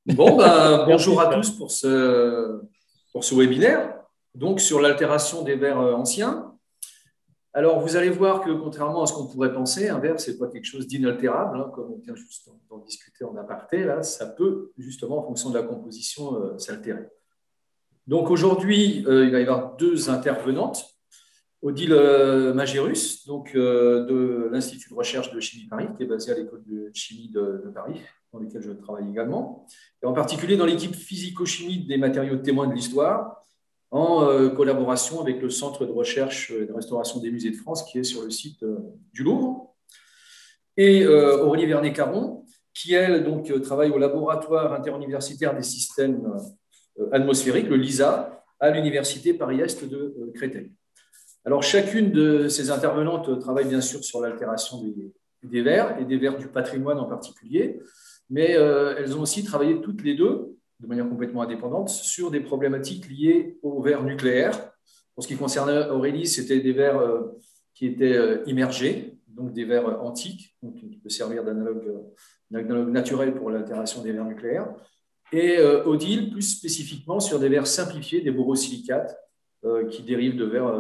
Bon, ben, Merci, bonjour à Charles. tous pour ce webinaire, donc sur l'altération des vers anciens. Alors, vous allez voir que contrairement à ce qu'on pourrait penser, un vers, ce n'est pas quelque chose d'inaltérable, hein, comme on vient juste d'en discuter en aparté, là, ça peut justement, en fonction de la composition, s'altérer. Donc aujourd'hui, il va y avoir deux intervenantes. Odile Magérus, donc, de l'Institut de recherche de chimie Paris, qui est basé à l'école de chimie de Paris, dans laquelle je travaille également, et en particulier dans l'équipe physico-chimie des matériaux témoins de l'histoire, en collaboration avec le Centre de recherche et de restauration des musées de France, qui est sur le site du Louvre, et Aurélie Vernet-Caron, qui, elle, donc, travaille au laboratoire interuniversitaire des systèmes atmosphériques, le LISA, à l'Université Paris-Est de Créteil. Alors, chacune de ces intervenantes travaille bien sûr sur l'altération des vers et des vers du patrimoine en particulier, mais elles ont aussi travaillé toutes les deux, de manière complètement indépendante, sur des problématiques liées aux vers nucléaires. Pour ce qui concernait Aurélie, c'était des vers qui étaient immergés, donc des vers antiques, donc, qui peuvent servir d'analogue naturel pour l'altération des vers nucléaires. Et Odile, plus spécifiquement sur des vers simplifiés, des borosilicates, qui dérivent de vers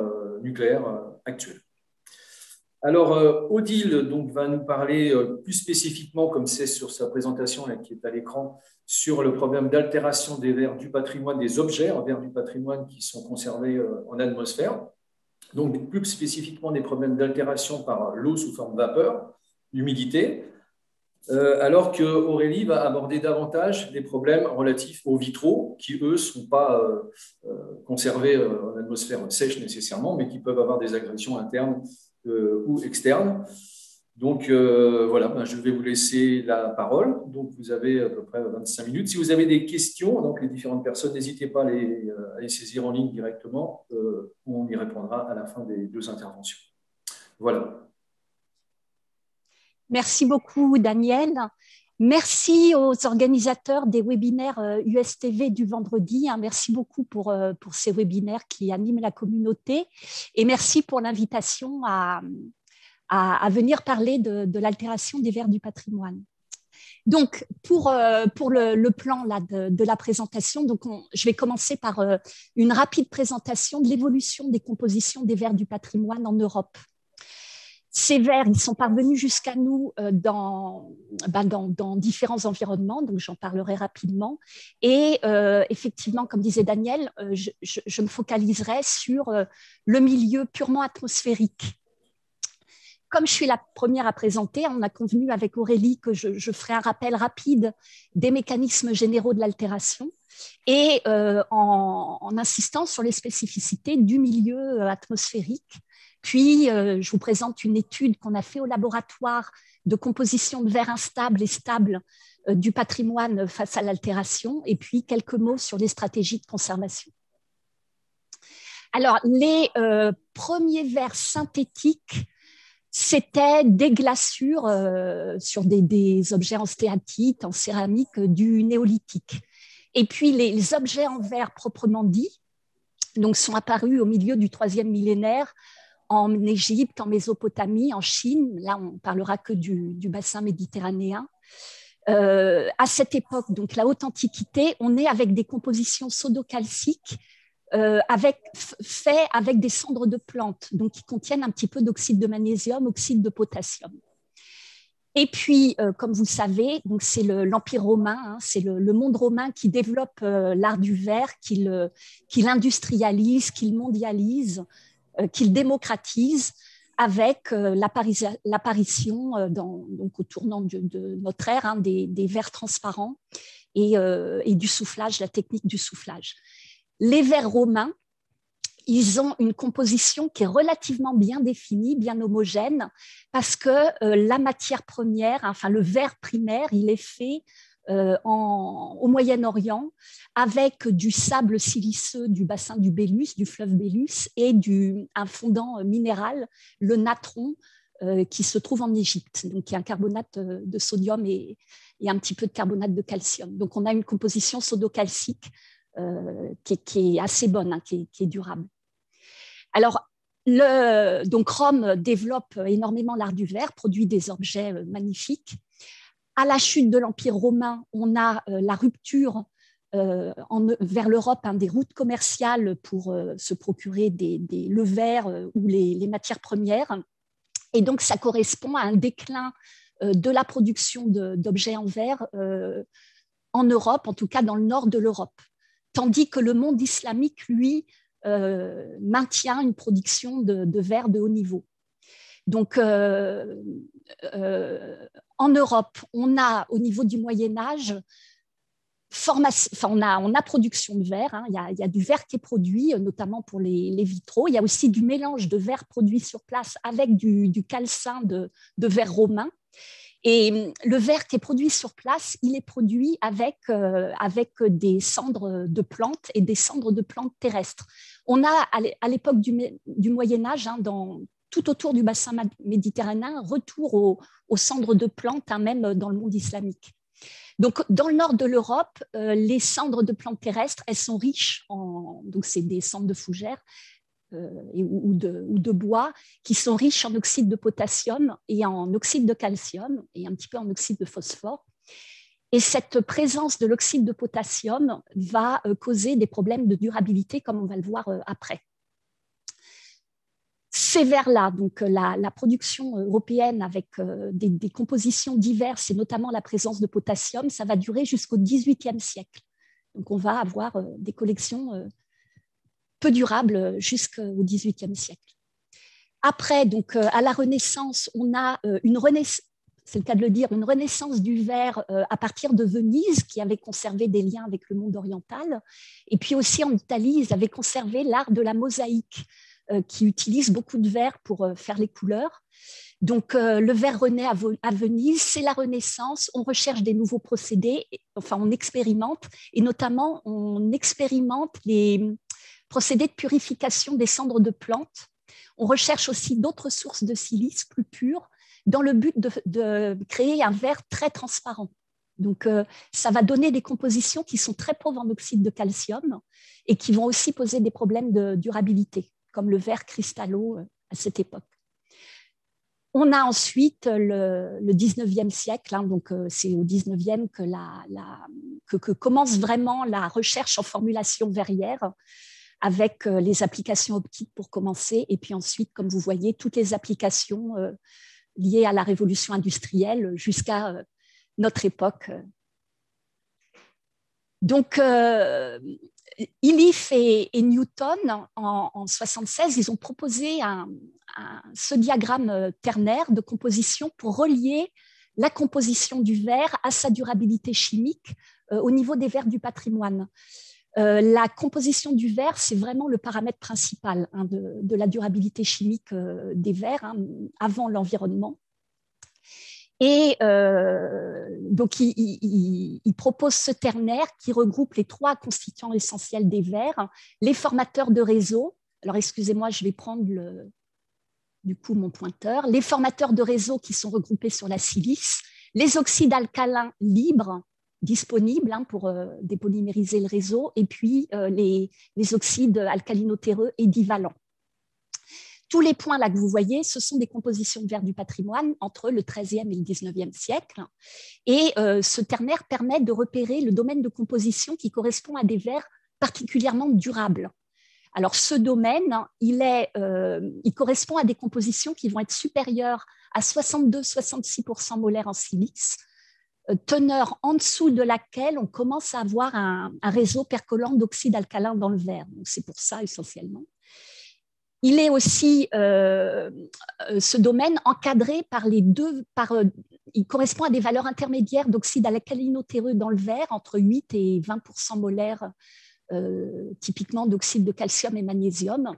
nucléaires actuels. Alors, Odile donc, va nous parler plus spécifiquement, comme c'est sur sa présentation là, qui est à l'écran, sur le problème d'altération des vers du patrimoine, des objets en vers du patrimoine qui sont conservés en atmosphère. Donc, plus spécifiquement, des problèmes d'altération par l'eau sous forme de vapeur, l'humidité, alors que Aurélie va aborder davantage des problèmes relatifs aux vitraux, qui, eux, ne sont pas conservés en atmosphère sèche nécessairement, mais qui peuvent avoir des agressions internes ou externes. Donc, voilà, ben, je vais vous laisser la parole. Donc, vous avez à peu près 25 minutes. Si vous avez des questions, donc les différentes personnes, n'hésitez pas à les saisir en ligne directement. On y répondra à la fin des deux interventions. Voilà. Merci beaucoup, Daniel. Merci aux organisateurs des webinaires USTV du vendredi. Merci beaucoup pour ces webinaires qui animent la communauté. Et merci pour l'invitation à venir parler de l'altération des vers du patrimoine. Donc, pour le plan là, de la présentation, donc je vais commencer par une rapide présentation de l'évolution des compositions des vers du patrimoine en Europe. Ces vers, ils sont parvenus jusqu'à nous dans différents environnements, donc j'en parlerai rapidement. Et effectivement, comme disait Daniel, je me focaliserai sur le milieu purement atmosphérique. Comme je suis la première à présenter, on a convenu avec Aurélie que je ferai un rappel rapide des mécanismes généraux de l'altération et en insistant sur les spécificités du milieu atmosphérique. Puis, je vous présente une étude qu'on a fait au laboratoire de composition de verre instable et stable du patrimoine face à l'altération, et puis quelques mots sur les stratégies de conservation. Alors, les premiers verres synthétiques, c'était des glaçures sur des objets en stéatite, en céramique du néolithique. Et puis, les objets en verre proprement dits donc, sont apparus au milieu du 3e millénaire en Égypte, en Mésopotamie, en Chine. Là, on ne parlera que du bassin méditerranéen. À cette époque, donc la haute antiquité, on est avec des compositions sodocalciques fait avec des cendres de plantes, donc qui contiennent un petit peu d'oxyde de magnésium, oxyde de potassium. Et puis, comme vous savez, c'est l'Empire romain, c'est le monde romain qui développe l'art du verre, qui l'industrialise, qui le mondialise, qui le démocratise avec l'apparition, donc au tournant de notre ère, des verres transparents et du soufflage, la technique du soufflage. Les verres romains, ils ont une composition qui est relativement bien définie, bien homogène, parce que la matière première, enfin le verre primaire, il est fait au Moyen-Orient avec du sable siliceux du bassin du Bélus, du fleuve Bélus, et un fondant minéral, le natron, qui se trouve en Égypte. Donc, il y a un carbonate de sodium et un petit peu de carbonate de calcium. Donc, on a une composition sodocalcique qui est assez bonne, qui est durable. Alors, donc Rome développe énormément l'art du verre, produit des objets magnifiques. À la chute de l'Empire romain, on a la rupture vers l'Europe, des routes commerciales pour se procurer le verre ou les matières premières. Et donc, ça correspond à un déclin de la production d'objets en verre en Europe, en tout cas dans le nord de l'Europe. Tandis que le monde islamique, lui, maintient une production de verre de haut niveau. Donc, en Europe, on a, au niveau du Moyen-Âge, on a production de verre. Il y a du verre qui est produit, notamment pour les vitraux. Il y a aussi du mélange de verre produit sur place avec du calcin de verre romain. Et le verre qui est produit sur place, il est produit avec des cendres de plantes et des cendres de plantes terrestres. On a, à l'époque du Moyen-Âge, tout autour du bassin méditerranéen, retour aux cendres de plantes, même dans le monde islamique. Donc, dans le nord de l'Europe, les cendres de plantes terrestres, elles sont riches donc c'est des cendres de fougères ou de bois qui sont riches en oxyde de potassium et en oxyde de calcium et un petit peu en oxyde de phosphore. Et cette présence de l'oxyde de potassium va causer des problèmes de durabilité, comme on va le voir après. Ces verres-là, donc la production européenne avec des compositions diverses et notamment la présence de potassium, ça va durer jusqu'au XVIIIe siècle. Donc on va avoir des collections peu durables jusqu'au XVIIIe siècle. Après, donc à la Renaissance, on a c'est le cas de le dire, une renaissance du verre à partir de Venise, qui avait conservé des liens avec le monde oriental. Et puis aussi en Italie, ils avaient conservé l'art de la mosaïque, qui utilise beaucoup de verre pour faire les couleurs. Donc, le verre renaît à Venise, c'est la Renaissance, on recherche des nouveaux procédés, enfin, on expérimente, et notamment, on expérimente les procédés de purification des cendres de plantes. On recherche aussi d'autres sources de silice plus pures, dans le but de créer un verre très transparent. Donc, ça va donner des compositions qui sont très pauvres en oxyde de calcium et qui vont aussi poser des problèmes de durabilité, comme le verre cristallo à cette époque. On a ensuite le 19e siècle, donc c'est au 19e que commence vraiment la recherche en formulation verrière, avec les applications optiques pour commencer, et puis ensuite, comme vous voyez, toutes les applications liées à la révolution industrielle jusqu'à notre époque. Donc, Iliffe et Newton, en 1976, ils ont proposé ce diagramme ternaire de composition pour relier la composition du verre à sa durabilité chimique au niveau des verres du patrimoine. La composition du verre, c'est vraiment le paramètre principal de la durabilité chimique des verres avant l'environnement. Et donc, il propose ce ternaire qui regroupe les 3 constituants essentiels des verres, les formateurs de réseau. Alors, excusez-moi, je vais prendre du coup mon pointeur. Les formateurs de réseau qui sont regroupés sur la silice, les oxydes alcalins libres disponibles pour dépolymériser le réseau, et puis les oxydes alcalinotéreux et divalents. Tous les points là que vous voyez, ce sont des compositions de verre du patrimoine entre le XIIIe et le XIXe siècle. Et ce ternaire permet de repérer le domaine de composition qui correspond à des verres particulièrement durables. Alors, ce domaine, il correspond à des compositions qui vont être supérieures à 62-66% molaires en silice, teneur en dessous de laquelle on commence à avoir un réseau percolant d'oxyde alcalin dans le verre. C'est pour ça, essentiellement. Il est aussi, ce domaine, encadré par il correspond à des valeurs intermédiaires d'oxyde alcalinotéreux dans le verre, entre 8 et 20% molaires, typiquement d'oxyde de calcium et magnésium.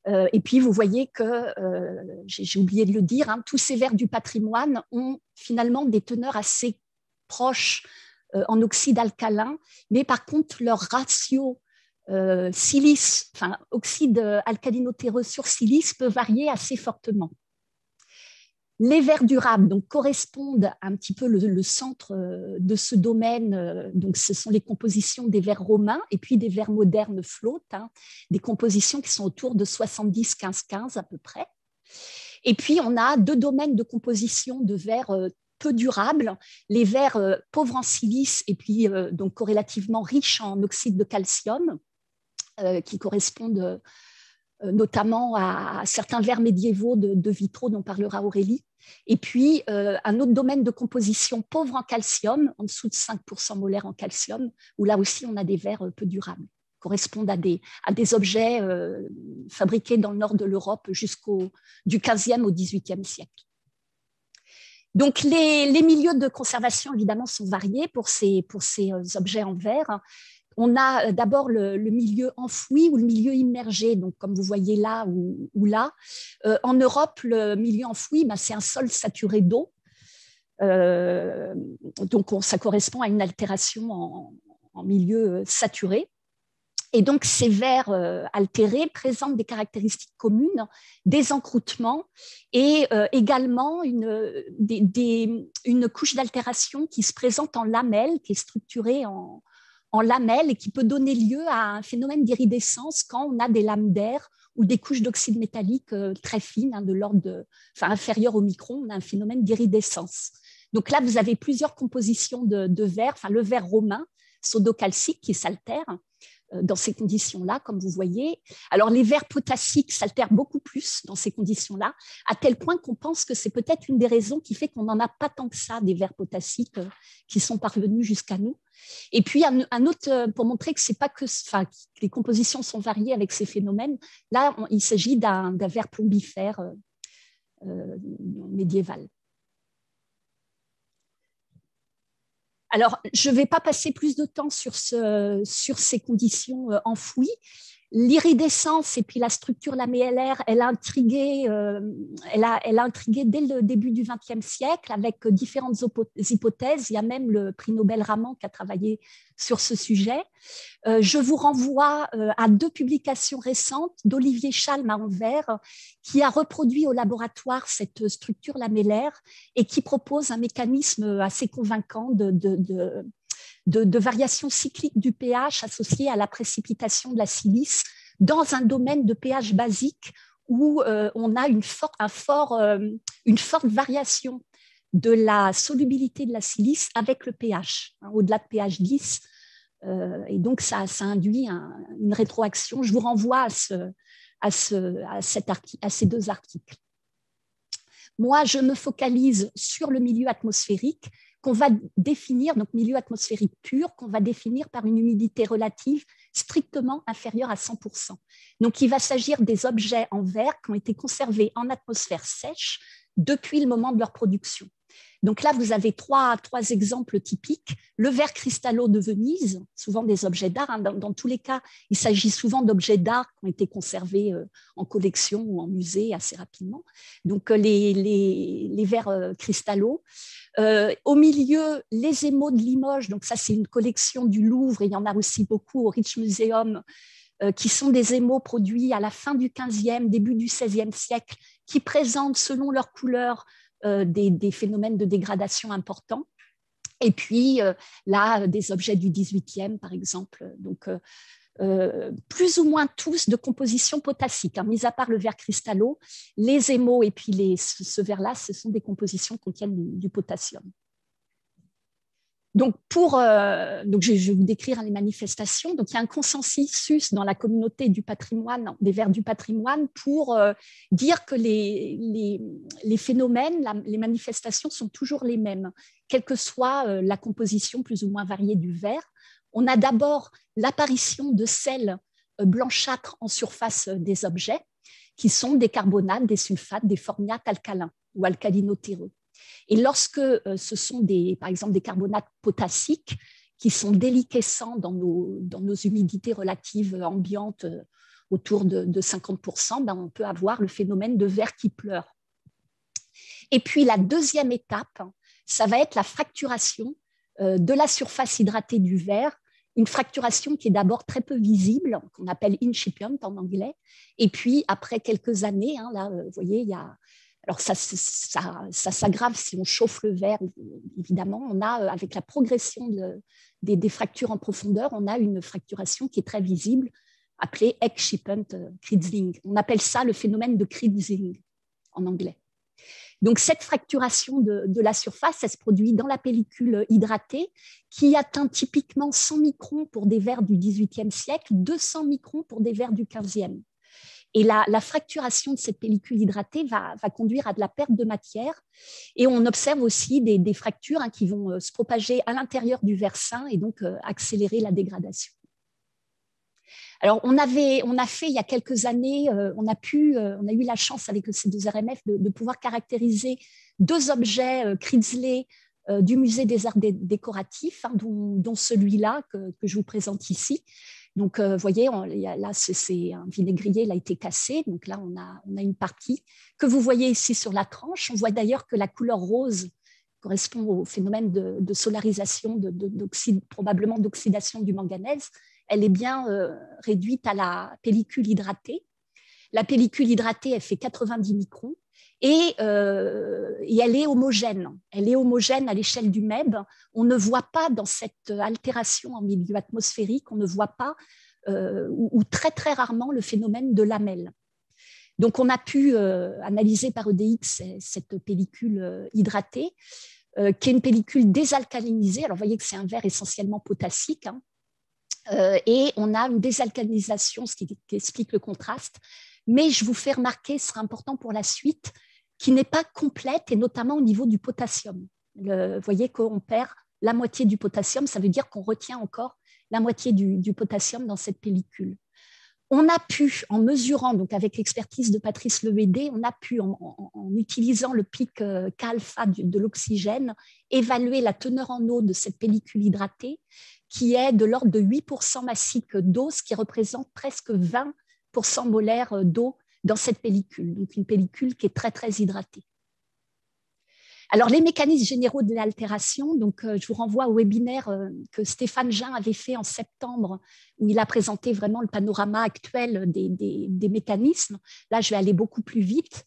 Et puis, vous voyez que, j'ai oublié de le dire, tous ces verres du patrimoine ont finalement des teneurs assez proches en oxyde alcalin, mais par contre, leur ratio silice, enfin oxyde alcalinotéreux sur silice peut varier assez fortement. Les verres durables donc, correspondent un petit peu le centre de ce domaine. Donc, ce sont les compositions des verres romains et puis des verres modernes flottes, des compositions qui sont autour de 70-15-15 à peu près. Et puis, on a 2 domaines de composition de verres peu durables, les verres pauvres en silice et puis donc corrélativement riches en oxyde de calcium, qui correspondent notamment à certains verres médiévaux de vitraux dont parlera Aurélie. Et puis, un autre domaine de composition pauvre en calcium, en dessous de 5% molaire en calcium, où là aussi, on a des verres peu durables, correspondent à des objets fabriqués dans le nord de l'Europe du 15e au 18e siècle. Donc, les milieux de conservation, évidemment, sont variés pour ces objets en verre. On a d'abord le milieu enfoui ou le milieu immergé, donc comme vous voyez là ou là. En Europe, le milieu enfoui, c'est un sol saturé d'eau. Donc, ça correspond à une altération en milieu saturé. Et donc, ces verres altérés présentent des caractéristiques communes, des encroûtements et également une couche d'altération qui se présente en lamelles, qui est structurée en lamelles et qui peut donner lieu à un phénomène d'iridescence quand on a des lames d'air ou des couches d'oxyde métallique très fines, de l'ordre inférieur au micron, on a un phénomène d'iridescence. Donc là, vous avez plusieurs compositions de verre, le verre romain, sodocalcique, qui s'altère dans ces conditions-là, comme vous voyez. Alors, les verres potassiques s'altèrent beaucoup plus dans ces conditions-là, à tel point qu'on pense que c'est peut-être une des raisons qui fait qu'on n'en a pas tant que ça, des verres potassiques qui sont parvenus jusqu'à nous. Et puis, un autre, pour montrer que c'est pas que les compositions sont variées avec ces phénomènes, là, il s'agit d'un verre plombifère médiéval. Alors, je ne vais pas passer plus de temps sur ces conditions enfouies. L'iridescence et puis la structure lamellaire, elle a intrigué dès le début du XXe siècle avec différentes hypothèses. Il y a même le prix Nobel Raman qui a travaillé sur ce sujet. Je vous renvoie à 2 publications récentes d'Olivier Chalme à Anvers qui a reproduit au laboratoire cette structure lamellaire et qui propose un mécanisme assez convaincant de variation cyclique du pH associée à la précipitation de la silice dans un domaine de pH basique où on a une forte variation de la solubilité de la silice avec le pH, au-delà de pH 10. Et donc, ça induit une rétroaction. Je vous renvoie à ces 2 articles. Moi, je me focalise sur le milieu atmosphérique qu'on va définir, donc milieu atmosphérique pur, qu'on va définir par une humidité relative strictement inférieure à 100%. Donc, il va s'agir des objets en verre qui ont été conservés en atmosphère sèche depuis le moment de leur production. Donc là, vous avez trois exemples typiques. Le verre cristallo de Venise, souvent des objets d'art. Dans tous les cas, il s'agit souvent d'objets d'art qui ont été conservés en collection ou en musée assez rapidement. Donc les verres cristallo. Au milieu, les émaux de Limoges. Donc ça, c'est une collection du Louvre. Et il y en a aussi beaucoup au Rijksmuseum, qui sont des émaux produits à la fin du 15e, début du 16e siècle, qui présentent, selon leur couleur, des phénomènes de dégradation importants. Et puis, là, des objets du 18e, par exemple. Donc, plus ou moins tous de composition potassique, mis à part le verre cristallo, les émaux et puis ce verre-là, ce sont des compositions qui contiennent du potassium. Donc, je vais vous décrire les manifestations. Donc, il y a un consensus dans la communauté du patrimoine, des verres du patrimoine, pour dire que les phénomènes, les manifestations sont toujours les mêmes, quelle que soit la composition plus ou moins variée du verre. On a d'abord l'apparition de sels blanchâtres en surface des objets, qui sont des carbonates, des sulfates, des formiates alcalins ou alcalino-terreux. Et lorsque ce sont par exemple des carbonates potassiques qui sont déliquescents dans nos humidités relatives ambiantes autour de 50%, on peut avoir le phénomène de verre qui pleure. Et puis la deuxième étape, ça va être la fracturation de la surface hydratée du verre, une fracturation qui est d'abord très peu visible, qu'on appelle incipient en anglais, et puis après quelques années, là, vous voyez, il y a... Alors, ça s'aggrave si on chauffe le verre, évidemment. On a, avec la progression des fractures en profondeur, on a une fracturation qui est très visible, appelée Eckschipent Kritzing. On appelle ça le phénomène de Kritzing en anglais. Donc, cette fracturation de la surface, elle se produit dans la pellicule hydratée qui atteint typiquement 100 microns pour des verres du XVIIIe siècle, 200 microns pour des verres du XVe. Et la fracturation de cette pellicule hydratée va conduire à de la perte de matière. Et on observe aussi des fractures qui vont se propager à l'intérieur du verre sain et donc accélérer la dégradation. Alors, on a fait il y a quelques années, on a eu la chance avec le C2RMF de pouvoir caractériser 2 objets Critzeley du musée des arts décoratifs, dont celui-là que je vous présente ici. Donc, vous voyez, là, c'est un vinaigrier, il a été cassé. Donc là, on a une partie que vous voyez ici sur la tranche. On voit d'ailleurs que la couleur rose correspond au phénomène de solarisation, probablement d'oxydation du manganèse. Elle est bien réduite à la pellicule hydratée. La pellicule hydratée, elle fait 90 microns et elle est homogène. Elle est homogène à l'échelle du MEB. On ne voit pas dans cette altération en milieu atmosphérique, on ne voit pas ou très très rarement le phénomène de lamelles. Donc on a pu analyser par EDX cette pellicule hydratée, qui est une pellicule désalcalinisée. Alors vous voyez que c'est un verre essentiellement potassique, et on a une désalcalinisation, ce qui explique le contraste. Mais je vous fais remarquer, ce sera important pour la suite, qui n'est pas complète, et notamment au niveau du potassium. Vous voyez qu'on perd la moitié du potassium, ça veut dire qu'on retient encore la moitié du potassium dans cette pellicule. On a pu, en mesurant, donc avec l'expertise de Patrice Levédé, on a pu, en utilisant le pic K-alpha de l'oxygène, évaluer la teneur en eau de cette pellicule hydratée, qui est de l'ordre de 8% massique d'eau, ce qui représente presque 20% molaire d'eau dans cette pellicule, donc une pellicule qui est très, très hydratée. Alors, les mécanismes généraux de l'altération, donc je vous renvoie au webinaire que Stéphane Jean avait fait en septembre, où il a présenté vraiment le panorama actuel des mécanismes. Là, je vais aller beaucoup plus vite.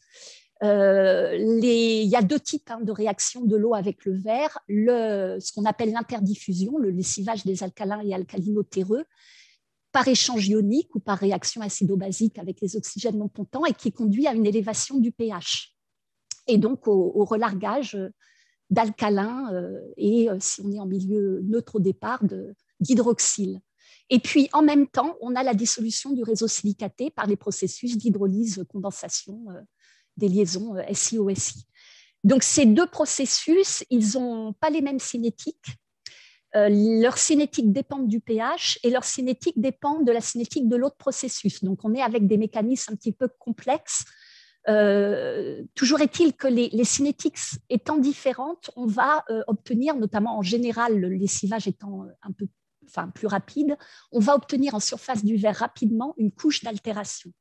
Il y a 2 types de réactions de l'eau avec le verre, ce qu'on appelle l'interdiffusion, le lessivage des alcalins et alcalinotéreux, par échange ionique ou par réaction acido-basique avec les oxygènes non pontants, et qui conduit à une élévation du pH et donc au relargage d'alcalins et, si on est en milieu neutre au départ, d'hydroxyle. Et puis, en même temps, on a la dissolution du réseau silicaté par les processus d'hydrolyse-condensation des liaisons SI-OSI. Donc, ces 2 processus, ils n'ont pas les mêmes cinétiques. Leur cinétique dépend du pH et leur cinétique dépend de la cinétique de l'autre processus. Donc, on est avec des mécanismes un petit peu complexes. Toujours est-il que les cinétiques étant différentes, on va obtenir, notamment en général, le lessivage étant plus rapide, on va obtenir en surface du verre rapidement une couche d'altération.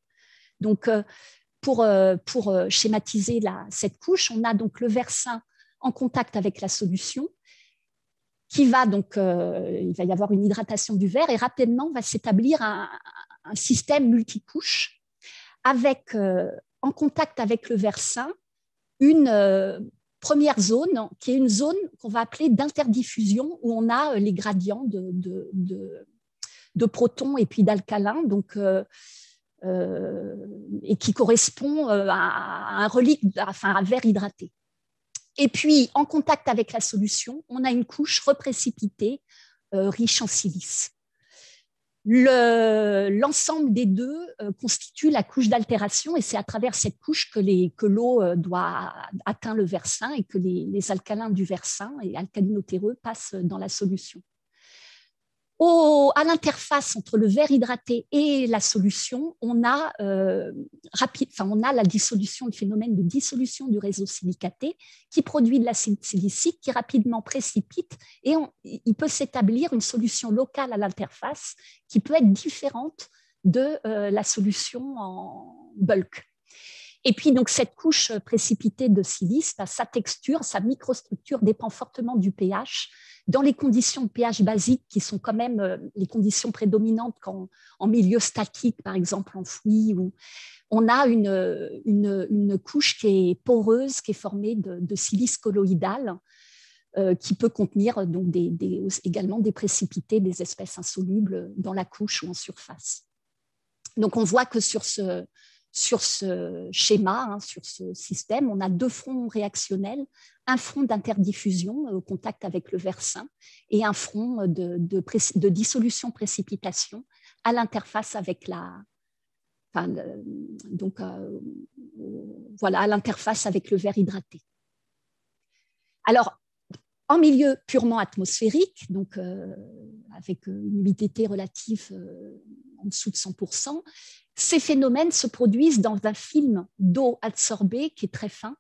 Donc, pour schématiser cette couche, on a donc le verre sain en contact avec la solution, qui va donc, il va y avoir une hydratation du verre, et rapidement va s'établir un système multicouche avec, en contact avec le verre sain, une première zone qui est une zone qu'on va appeler d'interdiffusion, où on a les gradients de protons et puis d'alcalins, donc, et qui correspond à un relique, enfin un verre hydraté. Et puis, en contact avec la solution, on a une couche reprécipitée riche en silice. L'ensemble des 2 constitue la couche d'altération, et c'est à travers cette couche que l'eau doit atteindre le verre sain et que les alcalins du verre sain et alcalinotéreux passent dans la solution. À l'interface entre le verre hydraté et la solution, on a la dissolution, le phénomène de dissolution du réseau silicaté qui produit de l'acide silicique qui rapidement précipite, et il peut s'établir une solution locale à l'interface qui peut être différente de la solution en bulk. Et puis, donc, cette couche précipitée de silice, sa texture, sa microstructure dépend fortement du pH. Dans les conditions de pH basique, qui sont quand même les conditions prédominantes en milieu statique, par exemple en fouillis, où on a une couche qui est poreuse, qui est formée de silice colloïdal, qui peut contenir donc également des précipités, des espèces insolubles dans la couche ou en surface. Donc, on voit que sur sur ce schéma, hein, sur ce système, on a deux fronts réactionnels, un front d'interdiffusion au contact avec le verre sain et un front de dissolution-précipitation à l'interface avec voilà, à l'interface avec le verre hydraté. Alors, en milieu purement atmosphérique, donc avec une humidité relative en dessous de 100%, ces phénomènes se produisent dans un film d'eau adsorbée qui est très fin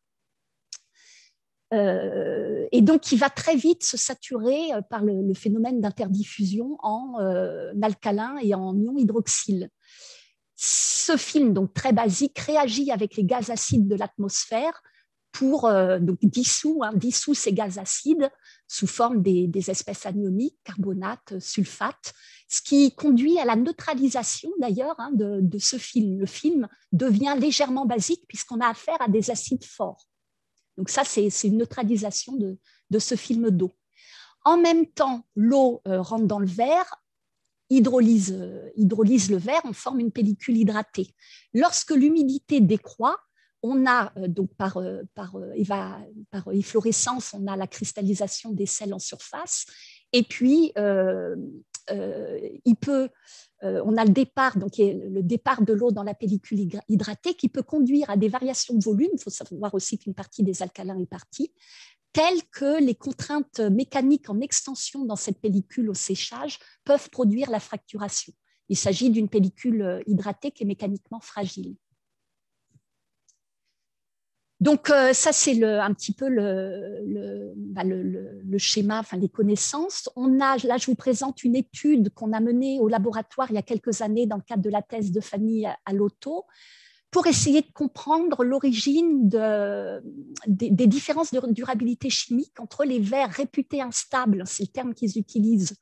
et donc qui va très vite se saturer par le phénomène d'interdiffusion en alcalin et en ion hydroxyle. Ce film, donc très basique, réagit avec les gaz acides de l'atmosphère pour donc dissout ces gaz acides sous forme des espèces anioniques, carbonates, sulfates, ce qui conduit à la neutralisation d'ailleurs de ce film. Le film devient légèrement basique puisqu'on a affaire à des acides forts. Donc ça, c'est une neutralisation de ce film d'eau. En même temps, l'eau rentre dans le verre, hydrolyse le verre, on forme une pellicule hydratée. Lorsque l'humidité décroît, on a donc par efflorescence, on a la cristallisation des sels en surface, et puis on a le départ, donc le départ de l'eau dans la pellicule hydratée qui peut conduire à des variations de volume. Il faut savoir aussi qu'une partie des alcalins est partie, telles que les contraintes mécaniques en extension dans cette pellicule au séchage peuvent produire la fracturation. Il s'agit d'une pellicule hydratée qui est mécaniquement fragile. Donc ça, c'est un petit peu le schéma, enfin les connaissances. Là, je vous présente une étude qu'on a menée au laboratoire il y a quelques années dans le cadre de la thèse de Fanny Alotto, pour essayer de comprendre l'origine des différences de durabilité chimique entre les verres réputés instables, c'est le terme qu'ils utilisent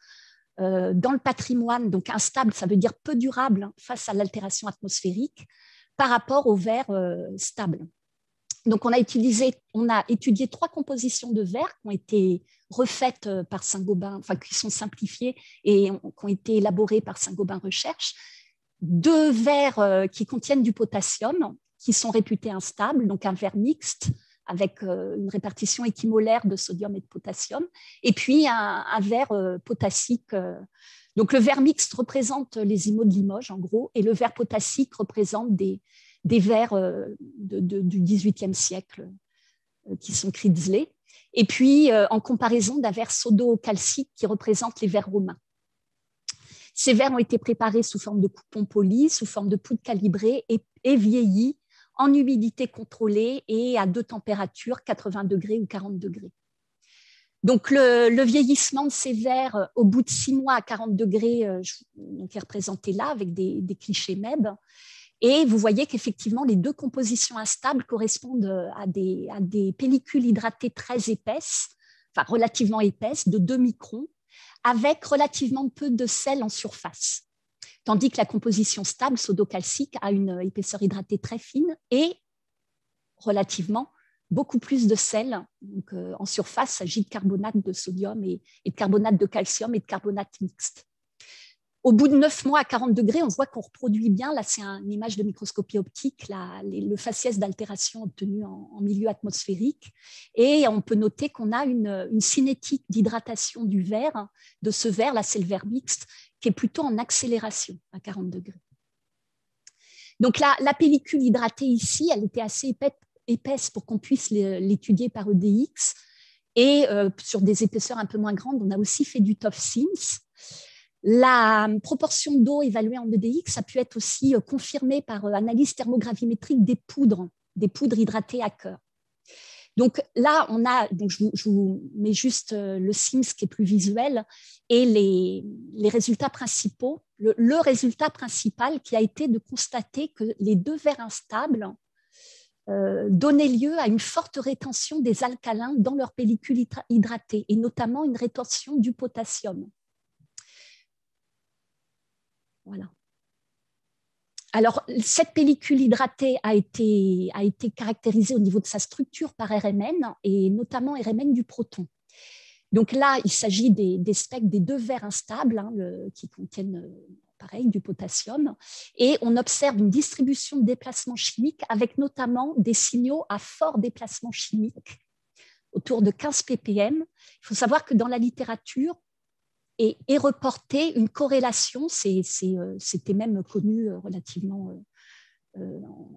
dans le patrimoine. Donc instable, ça veut dire peu durable face à l'altération atmosphérique, par rapport aux verres stables. Donc on a étudié 3 compositions de verres qui ont été refaites par Saint-Gobain, enfin qui sont simplifiées et qui ont été élaborées par Saint-Gobain Recherche. 2 verres qui contiennent du potassium, qui sont réputés instables, donc un verre mixte avec une répartition équimolaire de sodium et de potassium, et puis un verre potassique. Donc le verre mixte représente les IMO de Limoges, en gros, et le verre potassique représente des verres du XVIIIe siècle qui sont Kritzley, et puis en comparaison d'un verre sodo-calcique qui représente les verres romains. Ces verres ont été préparés sous forme de coupons polis, sous forme de poudre calibrée et vieillis en humidité contrôlée et à 2 températures, 80 degrés ou 40 degrés. Donc, le vieillissement de ces verres au bout de 6 mois à 40 degrés donc est représenté là avec des clichés MEB. Et vous voyez qu'effectivement, les 2 compositions instables correspondent à des pellicules hydratées très épaisses, enfin relativement épaisses, de 2 microns, avec relativement peu de sel en surface. Tandis que la composition stable, sodo-calcique, a une épaisseur hydratée très fine et relativement beaucoup plus de sel. Donc, en surface, il s'agit de carbonate de sodium et de carbonate de calcium et de carbonate mixte. Au bout de 9 mois à 40 degrés, on voit qu'on reproduit bien, là c'est une image de microscopie optique, le faciès d'altération obtenu en milieu atmosphérique. Et on peut noter qu'on a une cinétique d'hydratation du verre, de ce verre, là c'est le verre mixte, qui est plutôt en accélération à 40 degrés. Donc la pellicule hydratée ici, elle était assez épaisse pour qu'on puisse l'étudier par EDX. Et sur des épaisseurs un peu moins grandes, on a aussi fait du TOF-SIMS. La proportion d'eau évaluée en EDX a pu être aussi confirmée par analyse thermogravimétrique des poudres hydratées à cœur. Donc là, je vous mets juste le SIMS qui est plus visuel et les résultats principaux. Le résultat principal qui a été de constater que les 2 verres instables donnaient lieu à une forte rétention des alcalins dans leur pellicule hydratée et notamment une rétention du potassium. Voilà. Alors, cette pellicule hydratée a été caractérisée au niveau de sa structure par RMN et notamment RMN du proton. Donc là, il s'agit des specs des 2 verres instables qui contiennent pareil, du potassium. Et on observe une distribution de déplacements chimiques avec notamment des signaux à fort déplacement chimique, autour de 15 ppm. Il faut savoir que dans la littérature est reportée une corrélation, c'était même connu relativement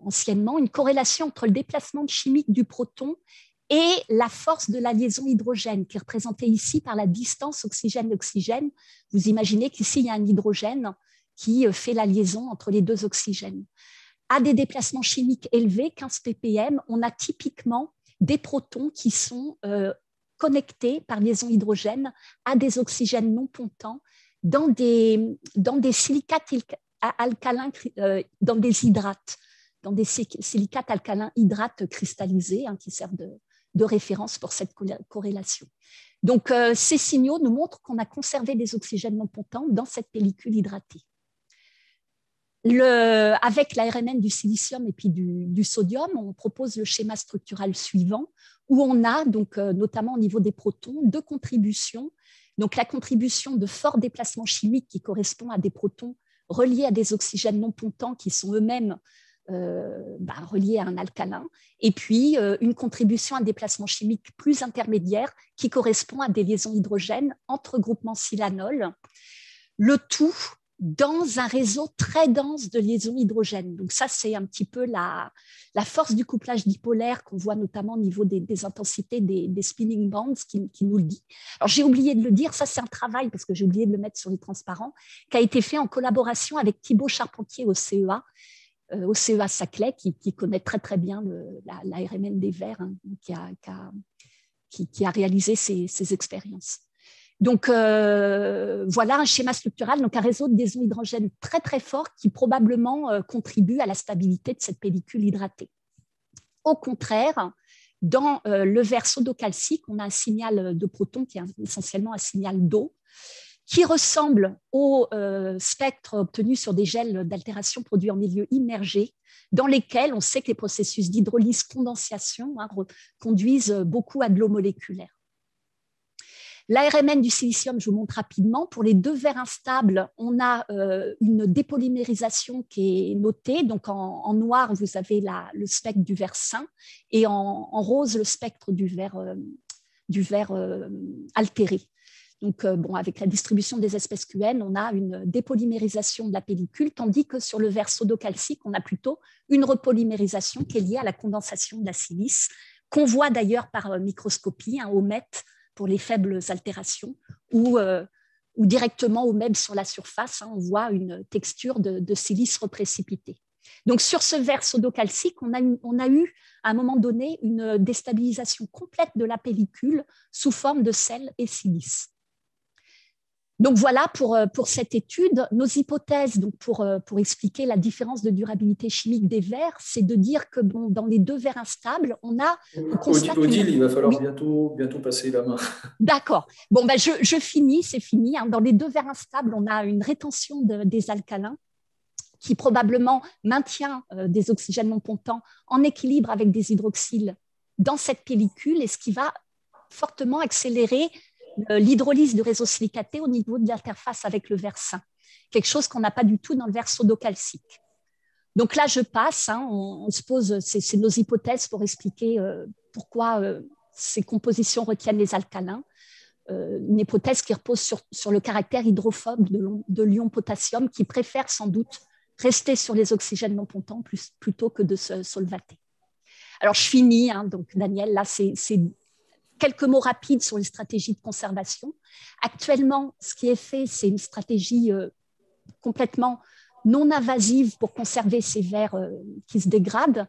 anciennement, une corrélation entre le déplacement chimique du proton et la force de la liaison hydrogène, qui est représentée ici par la distance oxygène-oxygène. Vous imaginez qu'ici, il y a un hydrogène qui fait la liaison entre les deux oxygènes. À des déplacements chimiques élevés, 15 ppm, on a typiquement des protons qui sont connectés par liaison hydrogène à des oxygènes non pontants dans des silicates alcalins, dans des hydrates, dans des silicates alcalins hydrates cristallisés, qui servent de référence pour cette corrélation. Donc, ces signaux nous montrent qu'on a conservé des oxygènes non pontants dans cette pellicule hydratée. Avec l'ARMN du silicium et puis du sodium, on propose le schéma structural suivant, où on a, donc, notamment au niveau des protons, deux contributions. Donc, la contribution de fort déplacement chimique qui correspond à des protons reliés à des oxygènes non pontants qui sont eux-mêmes reliés à un alcalin, et puis une contribution à un déplacement chimique plus intermédiaire qui correspond à des liaisons hydrogènes entre groupements silanol, le tout dans un réseau très dense de liaisons hydrogènes. Donc ça, c'est un petit peu la force du couplage dipolaire qu'on voit notamment au niveau des intensités des spinning bands qui nous le dit. Alors j'ai oublié de le dire, ça c'est un travail, parce que j'ai oublié de le mettre sur les transparents, qui a été fait en collaboration avec Thibaut Charpentier au CEA Saclay, qui connaît très très bien l'ARMN des vers, qui a réalisé ces expériences. Donc voilà un schéma structural, donc un réseau de liaisons hydrogènes très très fort qui probablement contribue à la stabilité de cette pellicule hydratée. Au contraire, dans le verre sodocalcique, on a un signal de protons qui est essentiellement un signal d'eau, qui ressemble au spectre obtenu sur des gels d'altération produits en milieu immergé, dans lesquels on sait que les processus d'hydrolyse-condensation conduisent beaucoup à de l'eau moléculaire. L'ARMN du silicium, je vous montre rapidement. Pour les deux verres instables, on a une dépolymérisation qui est notée. Donc en noir, vous avez le spectre du verre sain, et en rose, le spectre du verre altéré. Donc, avec la distribution des espèces QN, on a une dépolymérisation de la pellicule, tandis que sur le verre sodocalcique, on a plutôt une repolymérisation qui est liée à la condensation de la silice, qu'on voit d'ailleurs par microscopie, au MET, pour les faibles altérations, ou directement au MEB sur la surface, on voit une texture de silice reprécipitée. Donc, sur ce verre sodocalcique, on a eu, à un moment donné, une déstabilisation complète de la pellicule sous forme de sel et silice. Donc voilà pour cette étude. Nos hypothèses, donc pour expliquer la différence de durabilité chimique des verres, c'est de dire que dans les deux verres instables, on constate Odile, il va falloir bientôt passer la main. D'accord. Bon, je finis, c'est fini. Dans les deux verres instables, on a une rétention des alcalins qui probablement maintient des oxygènes non pontants en équilibre avec des hydroxyles dans cette pellicule, et ce qui va fortement accélérer l'hydrolyse du réseau silicaté au niveau de l'interface avec le verre sain, quelque chose qu'on n'a pas du tout dans le verre sodocalcique. Donc là, je passe, on se pose, c'est nos hypothèses pour expliquer pourquoi ces compositions retiennent les alcalins. Une hypothèse qui repose sur le caractère hydrophobe de l'ion potassium, qui préfère sans doute rester sur les oxygènes non pontants plutôt que de se solvater. Alors, je finis, donc Daniel, là, c'est quelques mots rapides sur les stratégies de conservation. Actuellement, ce qui est fait, c'est une stratégie complètement non invasive pour conserver ces verres qui se dégradent,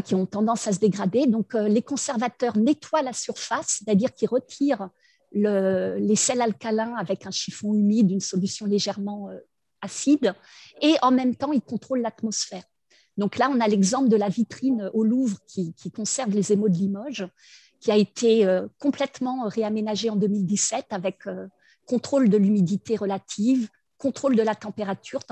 qui ont tendance à se dégrader. Donc, les conservateurs nettoient la surface, c'est-à-dire qu'ils retirent les sels alcalins avec un chiffon humide, une solution légèrement acide, et en même temps, ils contrôlent l'atmosphère. Donc là, on a l'exemple de la vitrine au Louvre qui conserve les émaux de Limoges, qui a été complètement réaménagée en 2017 avec contrôle de l'humidité relative, contrôle de la température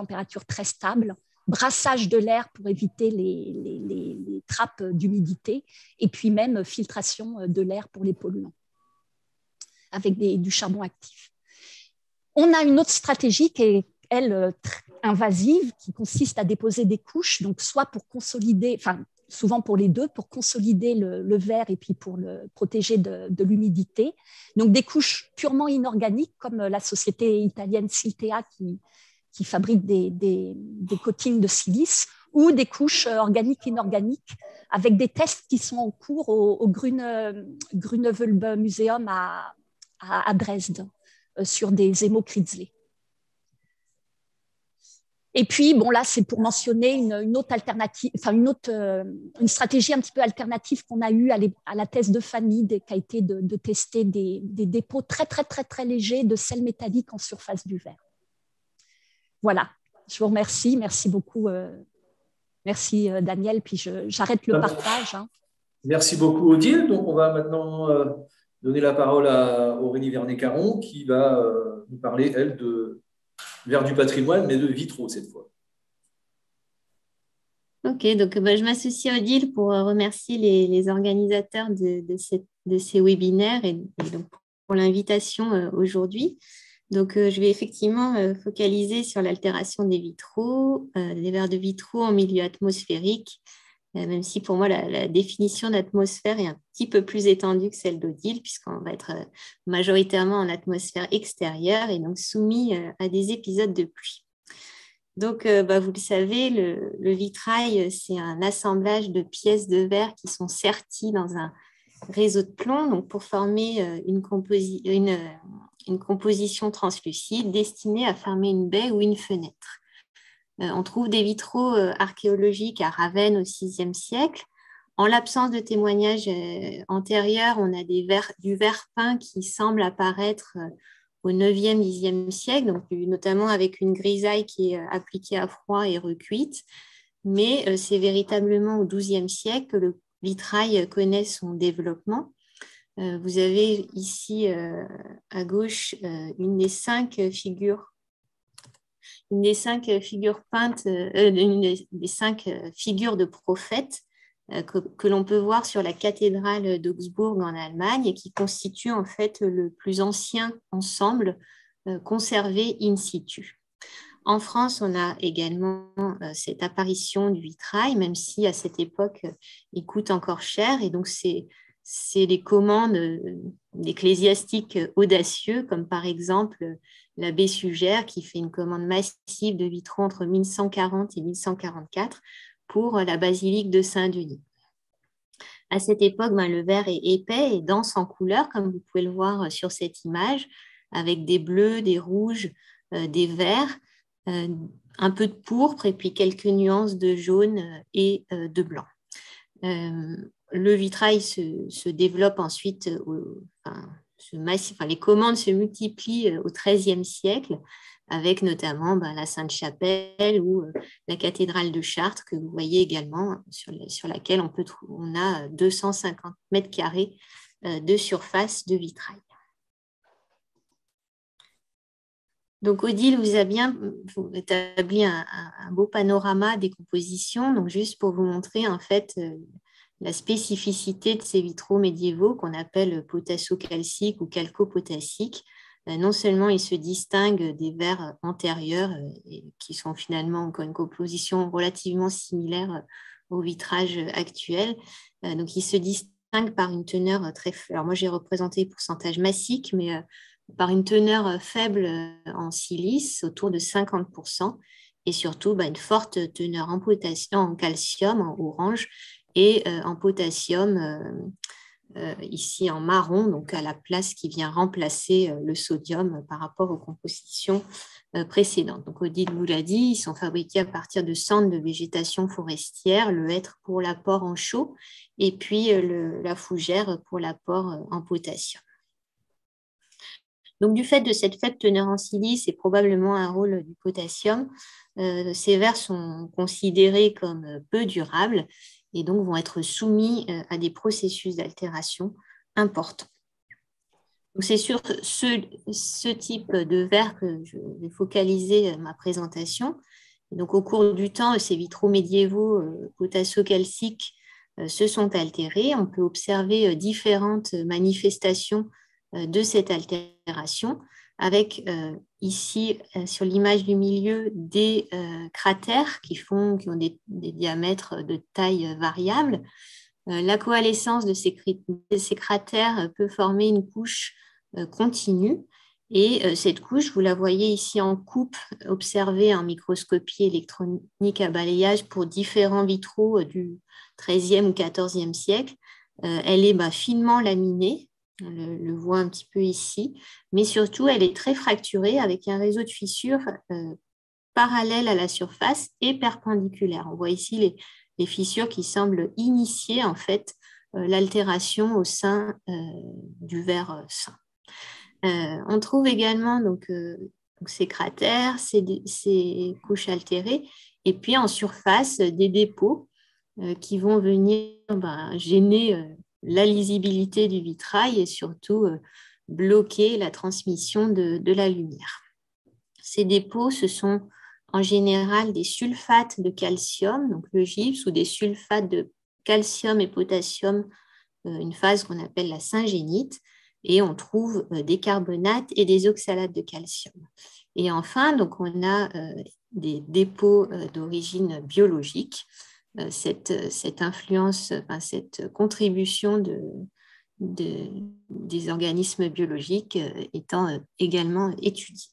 très stable, brassage de l'air pour éviter les trappes d'humidité, et puis même filtration de l'air pour les polluants avec du charbon actif. On a une autre stratégie qui est elle, invasive, qui consiste à déposer des couches, donc soit pour consolider, enfin souvent pour les deux, pour consolider le verre et puis pour le protéger de l'humidité. Donc des couches purement inorganiques, comme la société italienne Siltea qui fabrique des coatings de silice, ou des couches organiques inorganiques, avec des tests qui sont en cours au Grünewald Museum à Dresde, sur des hémokritzlés. Et puis, bon, là, c'est pour mentionner une autre alternative, enfin, une stratégie un petit peu alternative qu'on a eue à la thèse de Fanny, qui a été de tester des dépôts très, très, très, très légers de sels métalliques en surface du verre. Voilà, je vous remercie. Merci beaucoup. Merci, Daniel. Puis, j'arrête le partage. Hein. Merci beaucoup, Odile. Donc, on va maintenant donner la parole à Aurélie Vernet-Caron, qui va nous parler, elle, de verre du patrimoine, mais de vitraux cette fois. Ok, donc je m'associe à Odile pour remercier les organisateurs de ces webinaires et donc pour l'invitation aujourd'hui. Donc, je vais effectivement focaliser sur l'altération des vitraux, des verres de vitraux en milieu atmosphérique, même si pour moi, la définition d'atmosphère est un petit peu plus étendue que celle d'Odile, puisqu'on va être majoritairement en atmosphère extérieure et donc soumis à des épisodes de pluie. Donc, vous le savez, le vitrail, c'est un assemblage de pièces de verre qui sont serties dans un réseau de plomb, donc pour former une composition translucide destinée à fermer une baie ou une fenêtre. On trouve des vitraux archéologiques à Ravenne au VIe siècle. En l'absence de témoignages antérieurs, on a du verre peint qui semble apparaître au 9e, 10e siècle, donc, notamment avec une grisaille qui est appliquée à froid et recuite. Mais c'est véritablement au XIIe siècle que le vitrail connaît son développement. Vous avez ici à gauche une des cinq figures peintes, une des cinq figures de prophètes que l'on peut voir sur la cathédrale d'Augsbourg en Allemagne et qui constitue en fait le plus ancien ensemble conservé in situ. En France, on a également cette apparition du vitrail, même si à cette époque, il coûte encore cher. Et donc, c'est les commandes d'ecclésiastiques audacieux, comme par exemple l'abbé Sugère, qui fait une commande massive de vitraux entre 1140 et 1144 pour la basilique de Saint-Denis. À cette époque, le verre est épais et dense en couleurs, comme vous pouvez le voir sur cette image, avec des bleus, des rouges, des verts, un peu de pourpre et puis quelques nuances de jaune et de blanc. Le vitrail se développe ensuite, les commandes se multiplient au XIIIe siècle, avec notamment la Sainte-Chapelle ou la cathédrale de Chartres, que vous voyez également, sur laquelle on a 250 mètres carrés de surface de vitrail. Donc, Odile vous a bien établi un beau panorama des compositions. Donc, juste pour vous montrer en fait la spécificité de ces vitraux médiévaux qu'on appelle potasso-calciques ou calco-potassiques. Non seulement ils se distinguent des verres antérieurs qui sont finalement encore une composition relativement similaire au vitrage actuel. Donc, ils se distinguent par une teneur très faible. Alors, moi, j'ai représenté pourcentage massique, mais par une teneur faible en silice, autour de 50%, et surtout une forte teneur en potassium, en calcium, en orange, et en potassium, ici en marron, donc à la place qui vient remplacer le sodium par rapport aux compositions précédentes. Donc, Odile vous l'a dit, ils sont fabriqués à partir de cendres de végétation forestière, le hêtre pour l'apport en chaux, et puis la fougère pour l'apport en potassium. Donc, du fait de cette faible teneur en silice et probablement un rôle du potassium, ces verres sont considérés comme peu durables et donc vont être soumis à des processus d'altération importants. C'est sur ce type de verre que je vais focaliser ma présentation. Et donc, au cours du temps, ces vitraux médiévaux potasso-calciques se sont altérés. On peut observer différentes manifestations de cette altération, avec ici, sur l'image du milieu, des cratères qui ont des diamètres de taille variable. La coalescence de ces cratères peut former une couche continue. Et cette couche, vous la voyez ici en coupe, observée en microscopie électronique à balayage pour différents vitraux du XIIIe ou XIVe siècle. Elle est finement laminée, on le voit un petit peu ici, mais surtout, elle est très fracturée avec un réseau de fissures parallèles à la surface et perpendiculaires. On voit ici les fissures qui semblent initier en fait l'altération au sein du verre sain. On trouve également donc, ces cratères, ces couches altérées, et puis en surface, des dépôts qui vont venir gêner la lisibilité du vitrail et surtout bloquer la transmission de la lumière. Ces dépôts, ce sont en général des sulfates de calcium, donc le gypse, ou des sulfates de calcium et potassium, une phase qu'on appelle la syngénite, et on trouve des carbonates et des oxalates de calcium. Et enfin, donc on a des dépôts d'origine biologique. Cette influence, cette contribution des organismes biologiques étant également étudiée.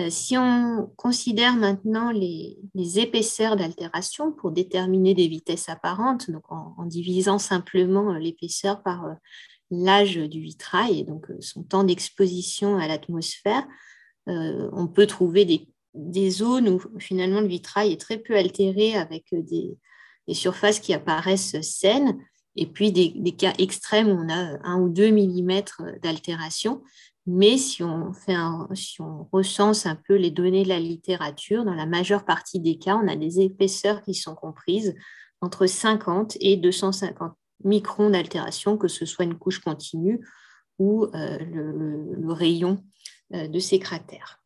Si on considère maintenant les épaisseurs d'altération pour déterminer des vitesses apparentes, donc en divisant simplement l'épaisseur par l'âge du vitrail et donc son temps d'exposition à l'atmosphère, on peut trouver des zones où finalement le vitrail est très peu altéré avec des surfaces qui apparaissent saines, et puis des cas extrêmes où on a 1 ou 2 millimètres d'altération. Mais si on recense un peu les données de la littérature, dans la majeure partie des cas, on a des épaisseurs qui sont comprises entre 50 et 250 microns d'altération, que ce soit une couche continue ou le rayon de ces cratères.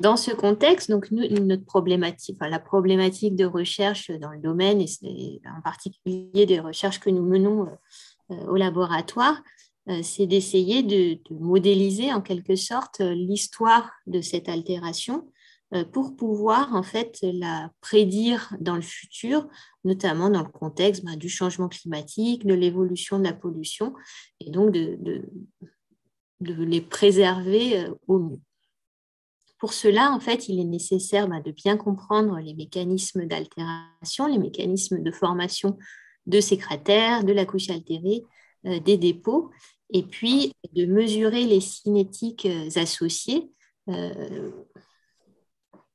Dans ce contexte, donc notre problématique, la problématique de recherche dans le domaine, et en particulier des recherches que nous menons au laboratoire, c'est d'essayer de modéliser en quelque sorte l'histoire de cette altération pour pouvoir en fait la prédire dans le futur, notamment dans le contexte du changement climatique, de l'évolution de la pollution, et donc de les préserver au mieux. Pour cela, en fait, il est nécessaire de bien comprendre les mécanismes d'altération, les mécanismes de formation de ces cratères, de la couche altérée, des dépôts, et puis de mesurer les cinétiques associées,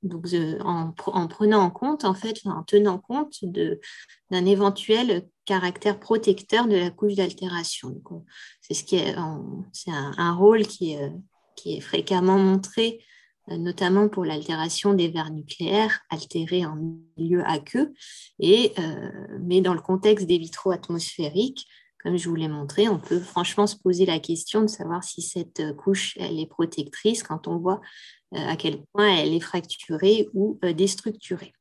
donc en prenant en compte, en fait, en tenant compte d'un éventuel caractère protecteur de la couche d'altération. C'est un rôle qui est fréquemment montré, notamment pour l'altération des verres nucléaires altérés en milieu aqueux, mais dans le contexte des vitraux atmosphériques, comme je vous l'ai montré, on peut franchement se poser la question de savoir si cette couche elle est protectrice quand on voit à quel point elle est fracturée ou déstructurée.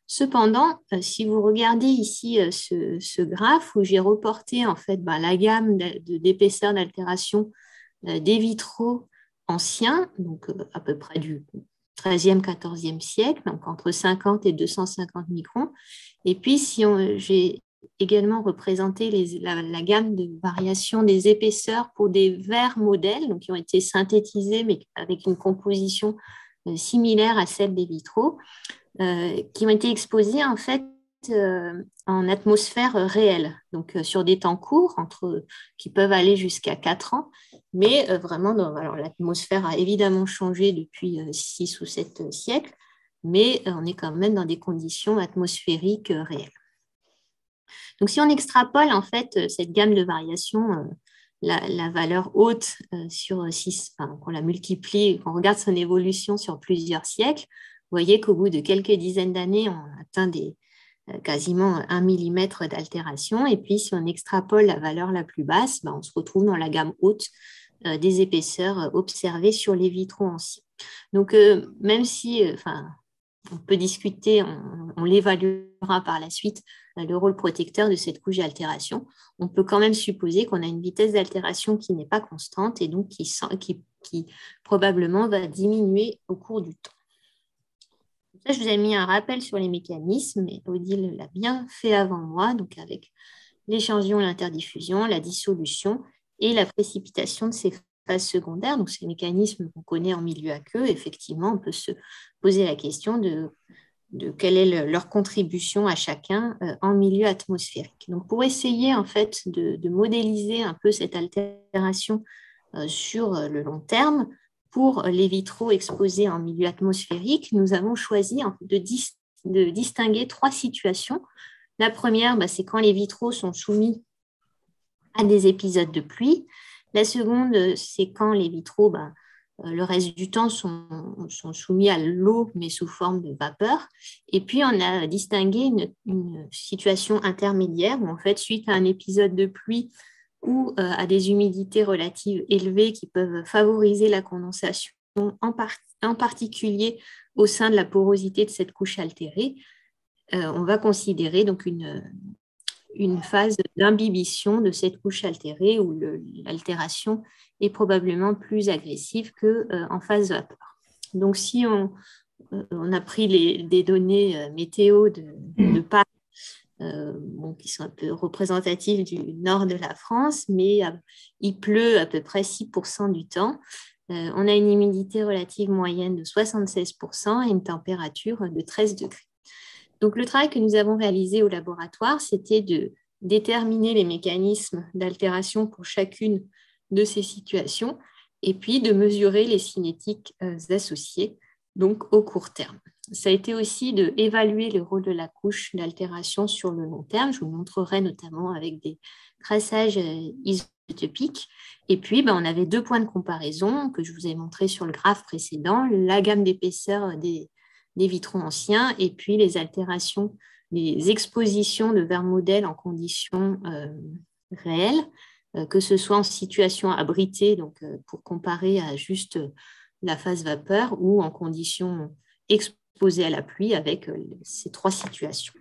Cependant, si vous regardez ici ce graphe où j'ai reporté en fait la gamme d'épaisseur d'altération des vitraux anciens, donc à peu près du XIIIe, XIVe siècle, donc entre 50 et 250 microns, et puis si j'ai également représenté la gamme de variation des épaisseurs pour des verres modèles, donc qui ont été synthétisés mais avec une composition similaire à celle des vitraux, qui ont été exposés en fait en atmosphère réelle, donc sur des temps courts, qui peuvent aller jusqu'à 4 ans, mais vraiment, l'atmosphère a évidemment changé depuis 6 ou 7 siècles, mais on est quand même dans des conditions atmosphériques réelles. Donc, si on extrapole en fait cette gamme de variations, la valeur haute sur 6, qu'on la multiplie, qu'on regarde son évolution sur plusieurs siècles, vous voyez qu'au bout de quelques dizaines d'années, on atteint quasiment 1 millimètre d'altération. Et puis, si on extrapole la valeur la plus basse, on se retrouve dans la gamme haute des épaisseurs observées sur les vitraux anciens. Donc, même si on peut discuter, on l'évaluera par la suite, le rôle protecteur de cette couche d'altération, on peut quand même supposer qu'on a une vitesse d'altération qui n'est pas constante et donc qui probablement va diminuer au cours du temps. Ça, je vous ai mis un rappel sur les mécanismes, et Odile l'a bien fait avant moi, donc avec l'échantillon, l'interdiffusion, la dissolution et la précipitation de ces phases secondaires. Donc, ces mécanismes qu'on connaît en milieu aqueux, effectivement, on peut se poser la question de quelle est leur contribution à chacun en milieu atmosphérique. Donc, pour essayer en fait de modéliser un peu cette altération sur le long terme, pour les vitraux exposés en milieu atmosphérique, nous avons choisi de distinguer 3 situations. La première, c'est quand les vitraux sont soumis à des épisodes de pluie. La seconde, c'est quand les vitraux, le reste du temps, sont soumis à l'eau, mais sous forme de vapeur. Et puis, on a distingué une situation intermédiaire où, en fait, suite à un épisode de pluie ou à des humidités relatives élevées qui peuvent favoriser la condensation, en particulier au sein de la porosité de cette couche altérée, on va considérer donc une phase d'imbibition de cette couche altérée où l'altération est probablement plus agressive qu'en phase vapeur. Donc, si on a pris des données météo de Paris, qui sont un peu représentatives du nord de la France, mais il pleut à peu près 6% du temps. On a une humidité relative moyenne de 76% et une température de 13 degrés. Donc, le travail que nous avons réalisé au laboratoire, c'était de déterminer les mécanismes d'altération pour chacune de ces situations et puis de mesurer les cinétiques associées, donc au court terme. Ça a été aussi d'évaluer le rôle de la couche d'altération sur le long terme. Je vous montrerai notamment avec des traçages isotopiques. Et puis, on avait 2 points de comparaison que je vous ai montrés sur le graphe précédent, la gamme d'épaisseur des vitraux anciens et puis les altérations, les expositions de verre modèle en conditions réelles, que ce soit en situation abritée, donc pour comparer à juste la phase vapeur, ou en conditions exposées à la pluie avec ces 3 situations.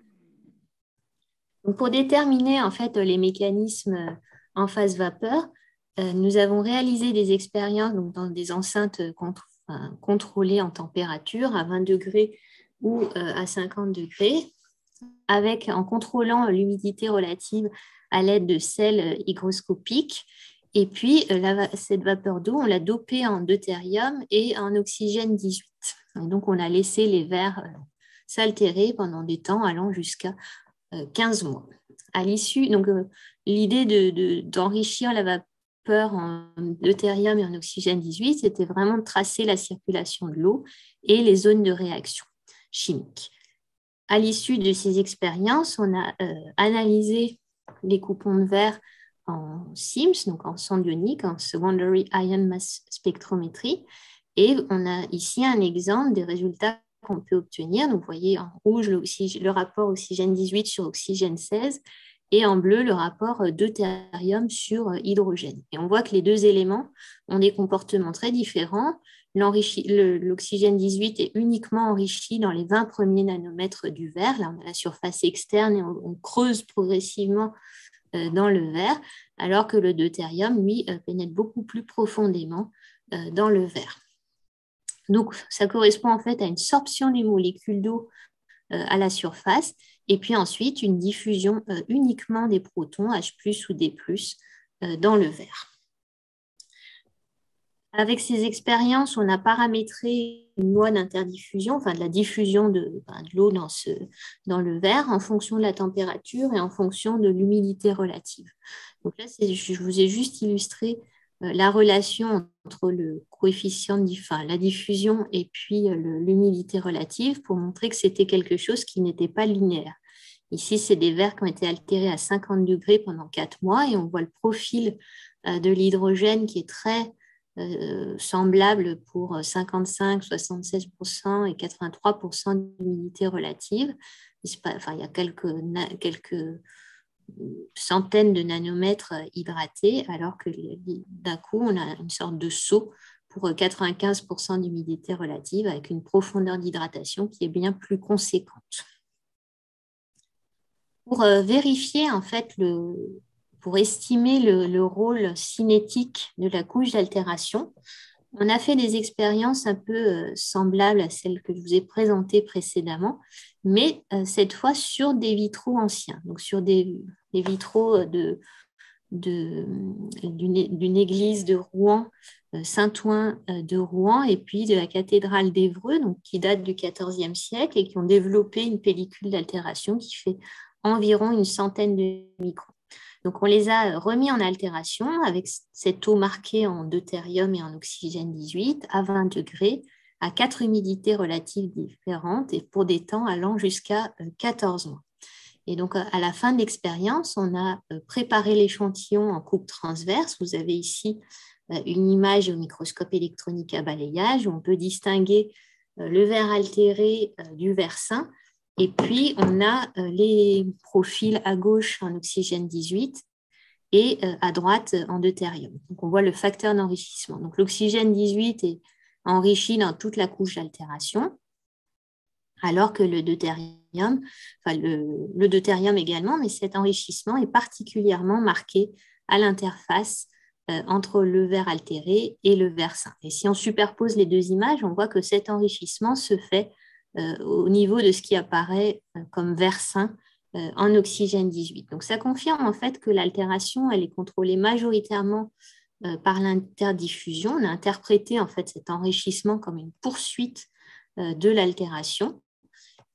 Donc, pour déterminer en fait les mécanismes en phase vapeur, nous avons réalisé des expériences donc, dans des enceintes contrôlées en température à 20 degrés ou à 50 degrés, en contrôlant l'humidité relative à l'aide de sels hygroscopiques. Et puis, cette vapeur d'eau, on l'a dopée en deutérium et en oxygène 18. Et donc, on a laissé les verres s'altérer pendant des temps allant jusqu'à 15 mois. À l'issue, donc l'idée d'enrichir la vapeur en deutérium et en oxygène 18, c'était vraiment de tracer la circulation de l'eau et les zones de réaction chimique. À l'issue de ces expériences, on a analysé les coupons de verre en SIMS, donc en sonde ionique, en Secondary Ion Mass Spectrometry, et on a ici un exemple des résultats qu'on peut obtenir. Donc, vous voyez en rouge le rapport oxygène 18 sur oxygène 16 et en bleu le rapport deutérium sur hydrogène. Et on voit que les 2 éléments ont des comportements très différents. L'oxygène 18 est uniquement enrichi dans les 20 premiers nanomètres du verre. Là, on a la surface externe et on creuse progressivement dans le verre, alors que le deutérium, lui, pénètre beaucoup plus profondément dans le verre. Donc, ça correspond en fait à une sorption des molécules d'eau à la surface, et puis ensuite une diffusion uniquement des protons H+ ou D+ dans le verre. Avec ces expériences, on a paramétré une loi d'interdiffusion, enfin de la diffusion de l'eau dans le verre en fonction de la température et en fonction de l'humidité relative. Donc là, je vous ai juste illustré la relation entre le coefficient, la diffusion et puis l'humidité relative pour montrer que c'était quelque chose qui n'était pas linéaire. Ici, c'est des verres qui ont été altérés à 50 degrés pendant 4 mois et on voit le profil de l'hydrogène qui est très semblable pour 55, 76% et 83% d'humidité relative. Il y a quelques centaines de nanomètres hydratés, alors que d'un coup, on a une sorte de saut pour 95% d'humidité relative avec une profondeur d'hydratation qui est bien plus conséquente. Pour vérifier, en fait, pour estimer le rôle cinétique de la couche d'altération, on a fait des expériences un peu semblables à celles que je vous ai présentées précédemment, mais cette fois sur des vitraux anciens, donc sur des vitraux d'une église de Rouen, Saint-Ouen de Rouen, et puis de la cathédrale d'Évreux, donc qui date du XIVe siècle et qui ont développé une pellicule d'altération qui fait environ une centaine de microns. Donc, on les a remis en altération avec cette eau marquée en deutérium et en oxygène 18 à 20 degrés, à 4 humidités relatives différentes et pour des temps allant jusqu'à 14 mois. Et donc, à la fin de l'expérience, on a préparé l'échantillon en coupe transverse. Vous avez ici une image au microscope électronique à balayage où on peut distinguer le verre altéré du verre sain. Et puis, on a les profils à gauche en oxygène 18 et à droite en deutérium. Donc, on voit le facteur d'enrichissement. Donc, l'oxygène 18 est enrichi dans toute la couche d'altération, alors que le deutérium, le deutérium également, mais cet enrichissement est particulièrement marqué à l'interface entre le verre altéré et le verre sain. Et si on superpose les deux images, on voit que cet enrichissement se fait au niveau de ce qui apparaît comme verre sain en oxygène 18. Donc, ça confirme en fait que l'altération, elle est contrôlée majoritairement par l'interdiffusion. On a interprété en fait cet enrichissement comme une poursuite de l'altération.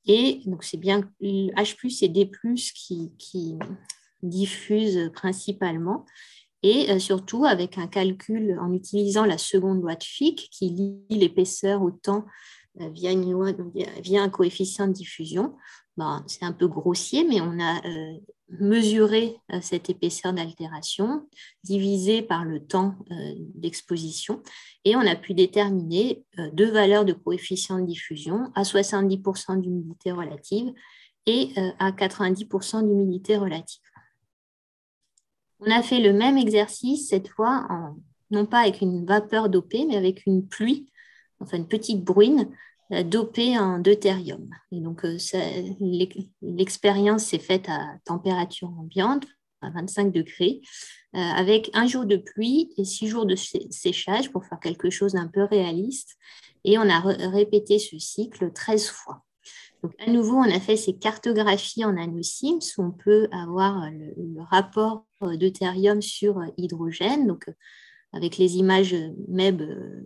Et donc, c'est bien H+ et D+ qui diffusent principalement. Et surtout avec un calcul en utilisant la seconde loi de Fick qui lie l'épaisseur au temps via un coefficient de diffusion. Bon, c'est un peu grossier, mais on a mesuré cette épaisseur d'altération divisée par le temps d'exposition et on a pu déterminer deux valeurs de coefficient de diffusion à 70% d'humidité relative et à 90% d'humidité relative. On a fait le même exercice cette fois, non pas avec une vapeur dopée, mais avec une pluie, enfin une petite bruine dopée en deutérium. Et donc, l'expérience s'est faite à température ambiante, à 25 degrés, avec un jour de pluie et 6 jours de séchage pour faire quelque chose d'un peu réaliste. Et on a répété ce cycle 13 fois. Donc, à nouveau, on a fait ces cartographies en nanosims où on peut avoir le rapport deutérium sur hydrogène, donc avec les images MEB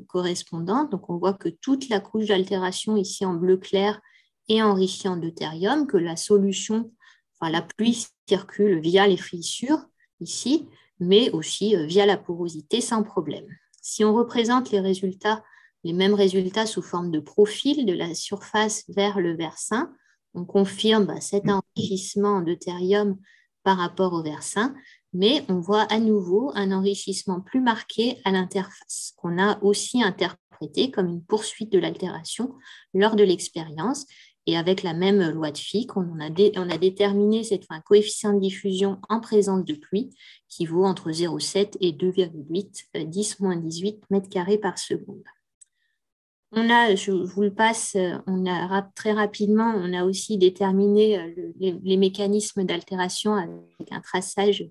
correspondantes. Donc, on voit que toute la couche d'altération ici en bleu clair est enrichie en deutérium, que la solution, enfin la pluie circule via les fissures ici, mais aussi via la porosité sans problème. Si on représente les mêmes résultats sous forme de profil de la surface vers le verre sain, on confirme cet enrichissement en deutérium par rapport au verre sain, mais on voit à nouveau un enrichissement plus marqué à l'interface, qu'on a aussi interprété comme une poursuite de l'altération lors de l'expérience. Et avec la même loi de Fick, on a déterminé cette fois un coefficient de diffusion en présence de pluie qui vaut entre 0,7 et 2,8 10-18 mètres carrés par seconde. Je vous le passe, très rapidement, on a aussi déterminé les mécanismes d'altération avec un traçage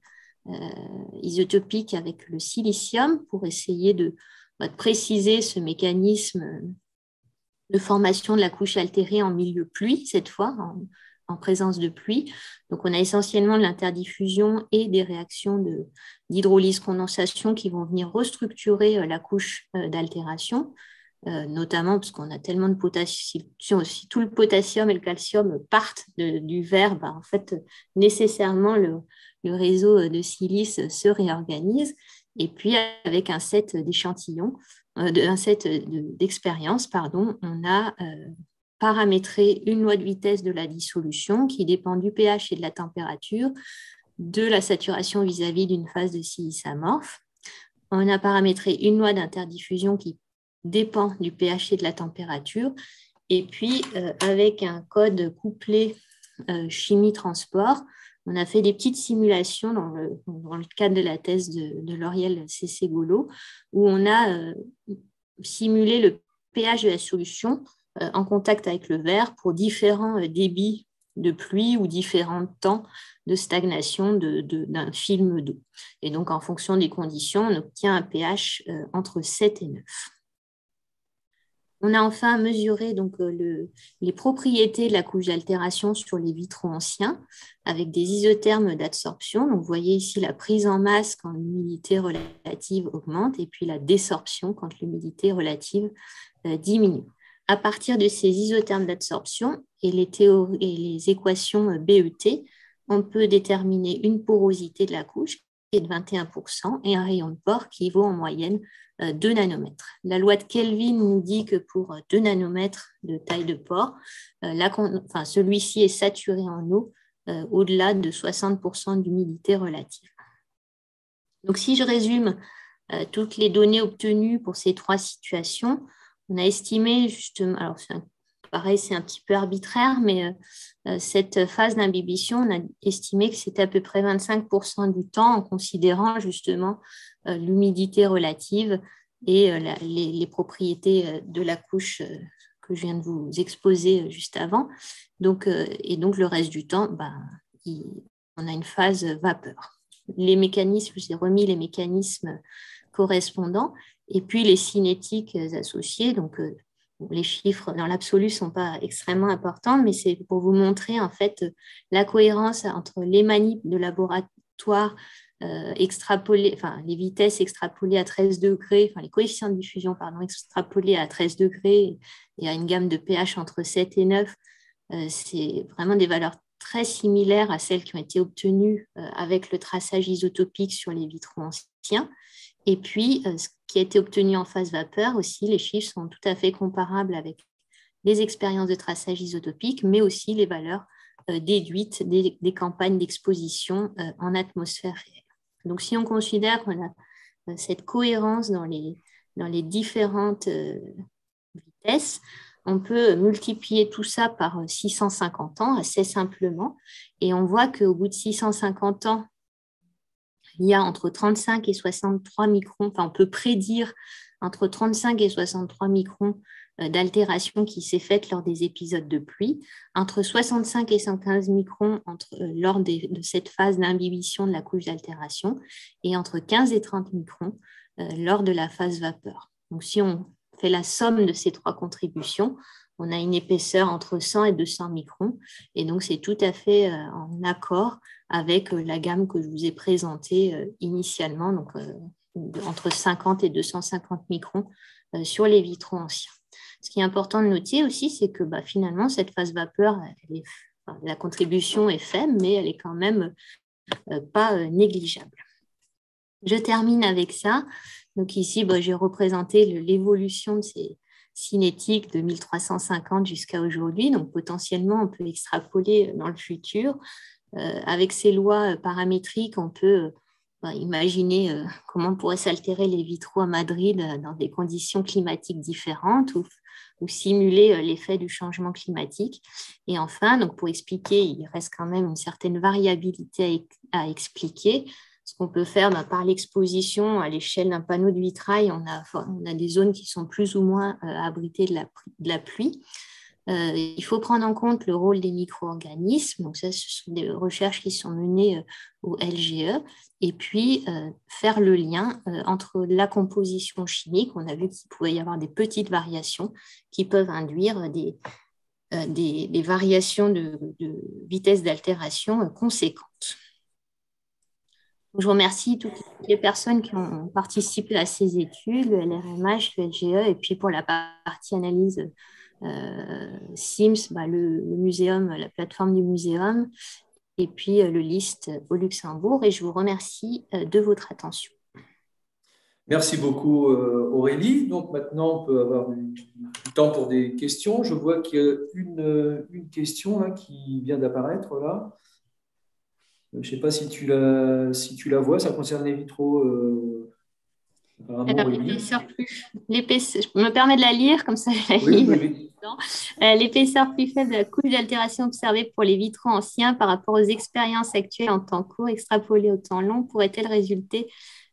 isotopique avec le silicium pour essayer de préciser ce mécanisme de formation de la couche altérée en milieu pluie, cette fois, en présence de pluie. Donc, on a essentiellement de l'interdiffusion et des réactions d'hydrolyse-condensation qui vont venir restructurer la couche d'altération. Notamment parce qu'on a tellement de potassium, si tout le potassium et le calcium partent du verre, en fait, nécessairement le réseau de silice se réorganise. Et puis, avec un set d'échantillons, d'expériences, on a paramétré une loi de vitesse de la dissolution qui dépend du pH et de la température, de la saturation vis-à-vis d'une phase de silice amorphe. On a paramétré une loi d'interdiffusion qui dépend du pH et de la température. Et puis, avec un code couplé chimie transport, on a fait des petites simulations dans le cadre de la thèse de Lauriel Cessé-Golo, où on a simulé le pH de la solution en contact avec le verre pour différents débits de pluie ou différents temps de stagnation d'un film d'eau. Et donc, en fonction des conditions, on obtient un pH entre 7 et 9. On a enfin mesuré donc, les propriétés de la couche d'altération sur les vitraux anciens avec des isothermes d'adsorption. Donc, vous voyez ici la prise en masse quand l'humidité relative augmente et puis la désorption quand l'humidité relative diminue. À partir de ces isothermes d'adsorption et les équations BET, on peut déterminer une porosité de la couche qui est de 21% et un rayon de pore qui vaut en moyenne 2 nanomètres. La loi de Kelvin nous dit que pour 2 nanomètres de taille de pore, celui-ci est saturé en eau au-delà de 60% d'humidité relative. Donc, si je résume toutes les données obtenues pour ces 3 situations, on a estimé justement, alors pareil, c'est un petit peu arbitraire, mais cette phase d'imbibition, on a estimé que c'était à peu près 25% du temps en considérant justement l'humidité relative et les propriétés de la couche que je viens de vous exposer juste avant. Et donc, le reste du temps, on a une phase vapeur. Les mécanismes, j'ai remis les mécanismes correspondants et puis les cinétiques associés. Donc, les chiffres dans l'absolu ne sont pas extrêmement importants, mais c'est pour vous montrer en fait la cohérence entre les manips de laboratoire extrapolées, les vitesses extrapolées à 13 degrés, les coefficients de diffusion extrapolés à 13 degrés et à une gamme de pH entre 7 et 9. C'est vraiment des valeurs très similaires à celles qui ont été obtenues avec le traçage isotopique sur les vitraux anciens. Et puis, ce qui a été obtenu en phase vapeur aussi, les chiffres sont tout à fait comparables avec les expériences de traçage isotopique, mais aussi les valeurs déduites des campagnes d'exposition en atmosphère réelle. Donc, si on considère qu'on a cette cohérence dans les différentes vitesses, on peut multiplier tout ça par 650 ans assez simplement, et on voit qu'au bout de 650 ans, il y a entre 35 et 63 microns, on peut prédire entre 35 et 63 microns d'altération qui s'est faite lors des épisodes de pluie, entre 65 et 115 microns lors de cette phase d'imbibition de la couche d'altération et entre 15 et 30 microns lors de la phase vapeur. Donc, si on fait la somme de ces 3 contributions, on a une épaisseur entre 100 et 200 microns et donc c'est tout à fait en accord avec la gamme que je vous ai présentée initialement, donc entre 50 et 250 microns sur les vitraux anciens. Ce qui est important de noter aussi, c'est que finalement, cette phase vapeur, la contribution est faible, mais elle est quand même pas négligeable. Je termine avec ça. Donc ici, j'ai représenté l'évolution de ces cinétiques de 1350 jusqu'à aujourd'hui. Donc potentiellement, on peut extrapoler dans le futur. Avec ces lois paramétriques, on peut imaginer comment pourraient s'altérer les vitraux à Madrid dans des conditions climatiques différentes ou simuler l'effet du changement climatique. Et enfin, donc pour expliquer, il reste quand même une certaine variabilité à expliquer. Ce qu'on peut faire par l'exposition à l'échelle d'un panneau de vitrail, on a des zones qui sont plus ou moins abritées de la pluie. Il faut prendre en compte le rôle des micro-organismes. Donc ça, ce sont des recherches qui sont menées au LGE. Et puis, faire le lien entre la composition chimique. On a vu qu'il pouvait y avoir des petites variations qui peuvent induire des variations de vitesse d'altération conséquentes. Je vous remercie toutes les personnes qui ont participé à ces études, le LRMH, le LGE, et puis pour la partie analyse SIMS, le muséum, la plateforme du muséum, et puis le LIST au Luxembourg. Et je vous remercie de votre attention. Merci beaucoup Aurélie. Donc maintenant, on peut avoir du temps pour des questions. Je vois qu'il y a une question là, qui vient d'apparaître là. Je ne sais pas si tu la vois, ça concerne les vitraux. Alors, l'épaisseur, je me permets de la lire, comme ça je la lis. Oui. L'épaisseur plus faible de la couche d'altération observée pour les vitraux anciens par rapport aux expériences actuelles en temps court extrapolées au temps long pourrait-elle résulter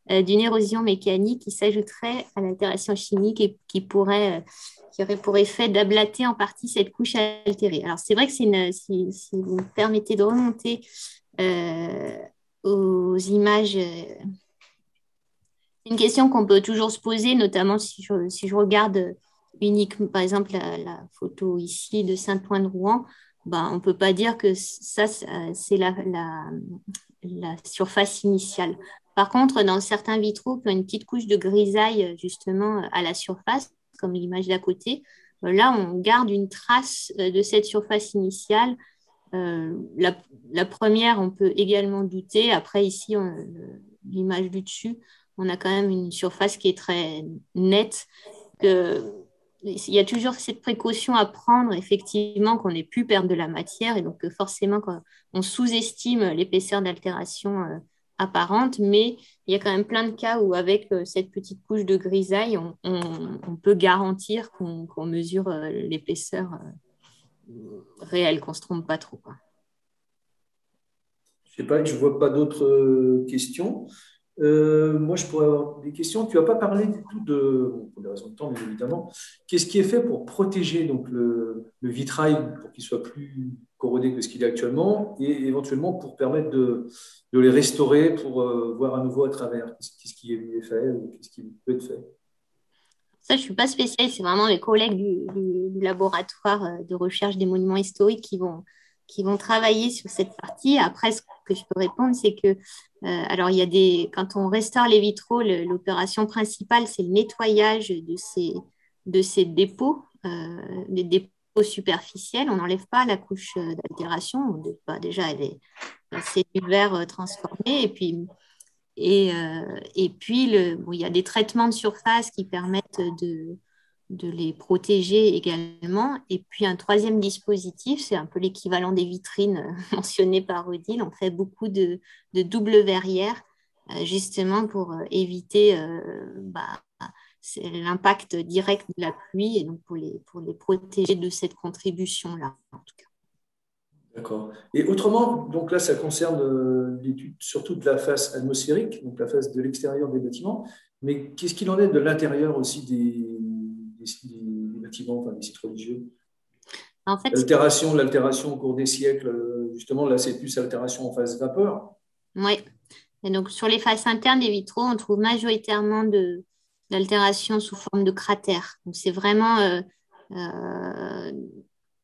d'une érosion mécanique qui s'ajouterait à l'altération chimique et qui pourrait qui aurait pour effet d'ablater en partie cette couche altérée. Alors, c'est vrai que si vous me permettez de remonter aux images, une question qu'on peut toujours se poser, notamment si je regarde uniquement, par exemple, la photo ici de Saint-Ouen-de-Rouen, ben, on ne peut pas dire que ça c'est la surface initiale. Par contre, dans certains vitraux qui ont une petite couche de grisaille justement à la surface, comme l'image d'à côté, là, on garde une trace de cette surface initiale. La première, on peut également douter. Après, ici, l'image du dessus, on a quand même une surface qui est très nette. Il y a toujours cette précaution à prendre, effectivement, qu'on n'ait plus perdre de la matière. Et donc, forcément, quand on sous-estime l'épaisseur d'altération apparente, mais il y a quand même plein de cas où, avec cette petite couche de grisaille, on peut garantir qu'on mesure l'épaisseur réelle, qu'on ne se trompe pas trop, quoi. Je sais pas, je ne vois pas d'autres questions. Moi, je pourrais avoir des questions. Tu n'as pas parlé du tout bon, pour des raisons de temps, bien évidemment. Qu'est-ce qui est fait pour protéger donc, le vitrail pour qu'il soit plus corrodé que ce qu'il est actuellement et éventuellement pour permettre de les restaurer pour voir à nouveau à travers? Qu'est-ce qui est fait ou qu'est-ce qui peut être fait? Ça, je ne suis pas spécialiste, c'est vraiment les collègues du laboratoire de recherche des monuments historiques qui vont travailler sur cette partie. Après, ce que je peux répondre, c'est que alors, quand on restaure les vitraux, l'opération principale, c'est le nettoyage de ces dépôts, des dépôts superficiels. On n'enlève pas la couche d'altération. Déjà, elle est cellulaire transformée. Et puis, il y a des traitements de surface qui permettent de les protéger également. Et puis, un troisième dispositif, c'est un peu l'équivalent des vitrines mentionnées par Odile. On fait beaucoup de double verrières, justement pour éviter l'impact direct de la pluie et donc pour les protéger de cette contribution-là, en tout cas. D'accord. Et autrement, donc là, ça concerne l'étude surtout de la face atmosphérique, donc la face de l'extérieur des bâtiments. Mais qu'est-ce qu'il en est de l'intérieur aussi des bâtiments, enfin des sites religieux? En fait, L'altération au cours des siècles, justement, là, c'est plus altération en phase vapeur. oui. Et donc, sur les faces internes des vitraux, on trouve majoritairement d'altérations sous forme de cratères. Donc, c'est vraiment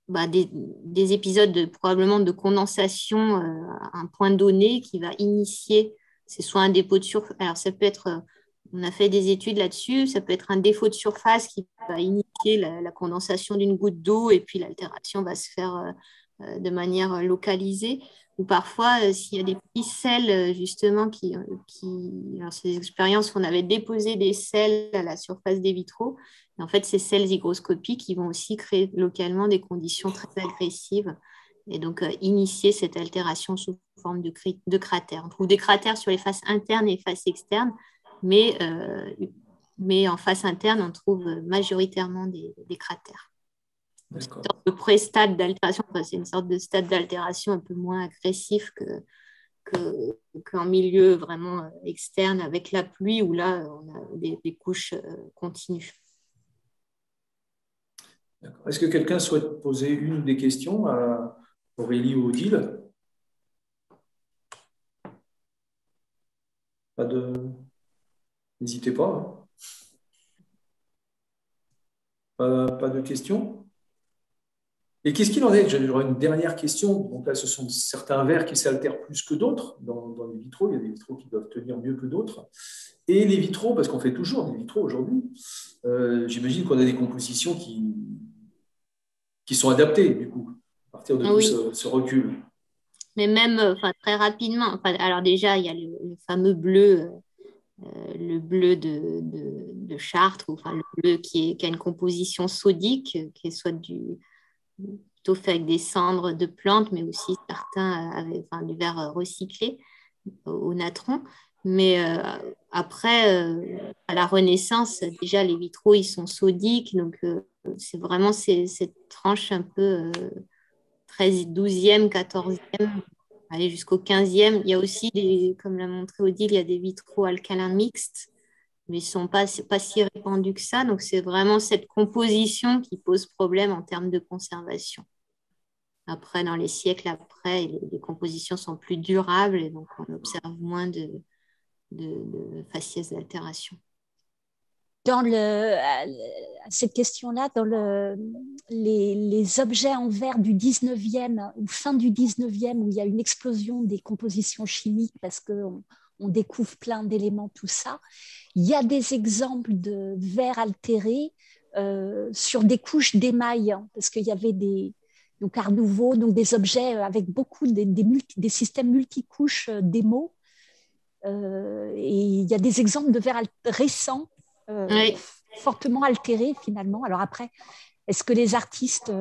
des épisodes probablement de condensation à un point donné qui va initier, c'est soit un dépôt de surface, alors ça peut être, on a fait des études là-dessus, ça peut être un défaut de surface qui va initier la condensation d'une goutte d'eau et puis l'altération va se faire de manière localisée. Ou parfois, s'il y a des petits sels, justement, alors c'est des expériences où on avait déposé des sels à la surface des vitraux. Et en fait, ces sels hygroscopiques, ils vont aussi créer localement des conditions très agressives et donc initier cette altération sous forme de cratères. On trouve des cratères sur les faces internes et faces externes, mais en face interne, on trouve majoritairement des cratères. C'est une sorte de pré-stade d'altération, c'est une sorte de stade d'altération un peu moins agressif qu'en milieu vraiment externe avec la pluie où là, on a des couches continues. Est-ce que quelqu'un souhaite poser une ou des questions à Aurélie ou Odile? N'hésitez pas. Hein. Pas de questions? Et qu'est-ce qu'il en est? J'aurais une dernière question. Donc là, ce sont certains verres qui s'altèrent plus que d'autres dans les vitraux. Il y a des vitraux qui doivent tenir mieux que d'autres. Et les vitraux, parce qu'on fait toujours des vitraux aujourd'hui, j'imagine qu'on a des compositions qui sont adaptées, du coup, à partir de tout ce recul. Mais même très rapidement. Alors déjà, il y a le fameux bleu, le bleu de Chartres, le bleu qui a une composition sodique, qui est soit plutôt fait avec des cendres de plantes, mais aussi certains avec du verre recyclé au natron. Mais après, à la Renaissance, déjà, les vitraux, ils sont sodiques. Donc, c'est vraiment cette tranche un peu 13, 12e, 14e, aller jusqu'au 15e. Il y a aussi, comme l'a montré Odile, il y a des vitraux alcalins mixtes. mais ils ne sont pas si répandus que ça. Donc, c'est vraiment cette composition qui pose problème en termes de conservation. Après, dans les siècles après, les compositions sont plus durables et donc on observe moins de faciès d'altération. Dans cette question-là, dans les objets en verre du 19e ou fin du 19e, où il y a une explosion des compositions chimiques parce qu'on découvre plein d'éléments, tout ça, il y a des exemples de verre altéré sur des couches d'émail, hein, parce qu'il y avait donc Art Nouveau, donc des objets avec beaucoup des systèmes multicouches d'émaux. Et il y a des exemples de verre récents Oui. fortement altérés finalement. Alors après, est-ce que les artistes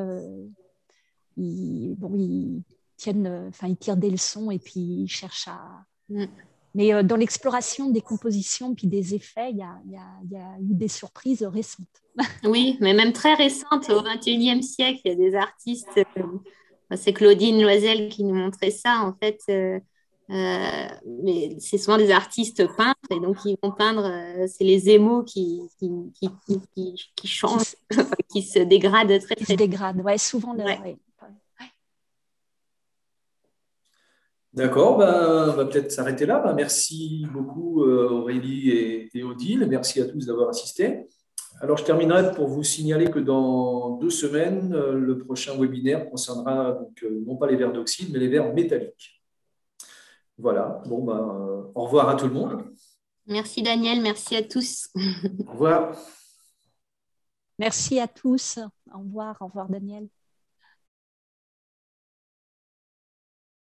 ils tirent des leçons et puis ils cherchent à... Mais dans l'exploration des compositions puis des effets, il y a eu des surprises récentes. Oui, mais même très récentes, au XXIe siècle, il y a des artistes, c'est Claudine Loisel qui nous montrait ça, en fait, mais c'est souvent des artistes peintres, et donc ils vont peindre, c'est les émaux qui changent, qui se dégradent très, très vite. Qui se dégradent, ouais, souvent. Ouais. D'accord, on va peut-être s'arrêter là. Merci beaucoup Aurélie et Odile. Merci à tous d'avoir assisté. Alors, je terminerai pour vous signaler que dans 2 semaines, le prochain webinaire concernera donc, non pas les verres d'oxyde, mais les verres métalliques. Voilà. Bon, au revoir à tout le monde. Merci Daniel, merci à tous. Au revoir. Merci à tous. Au revoir Daniel.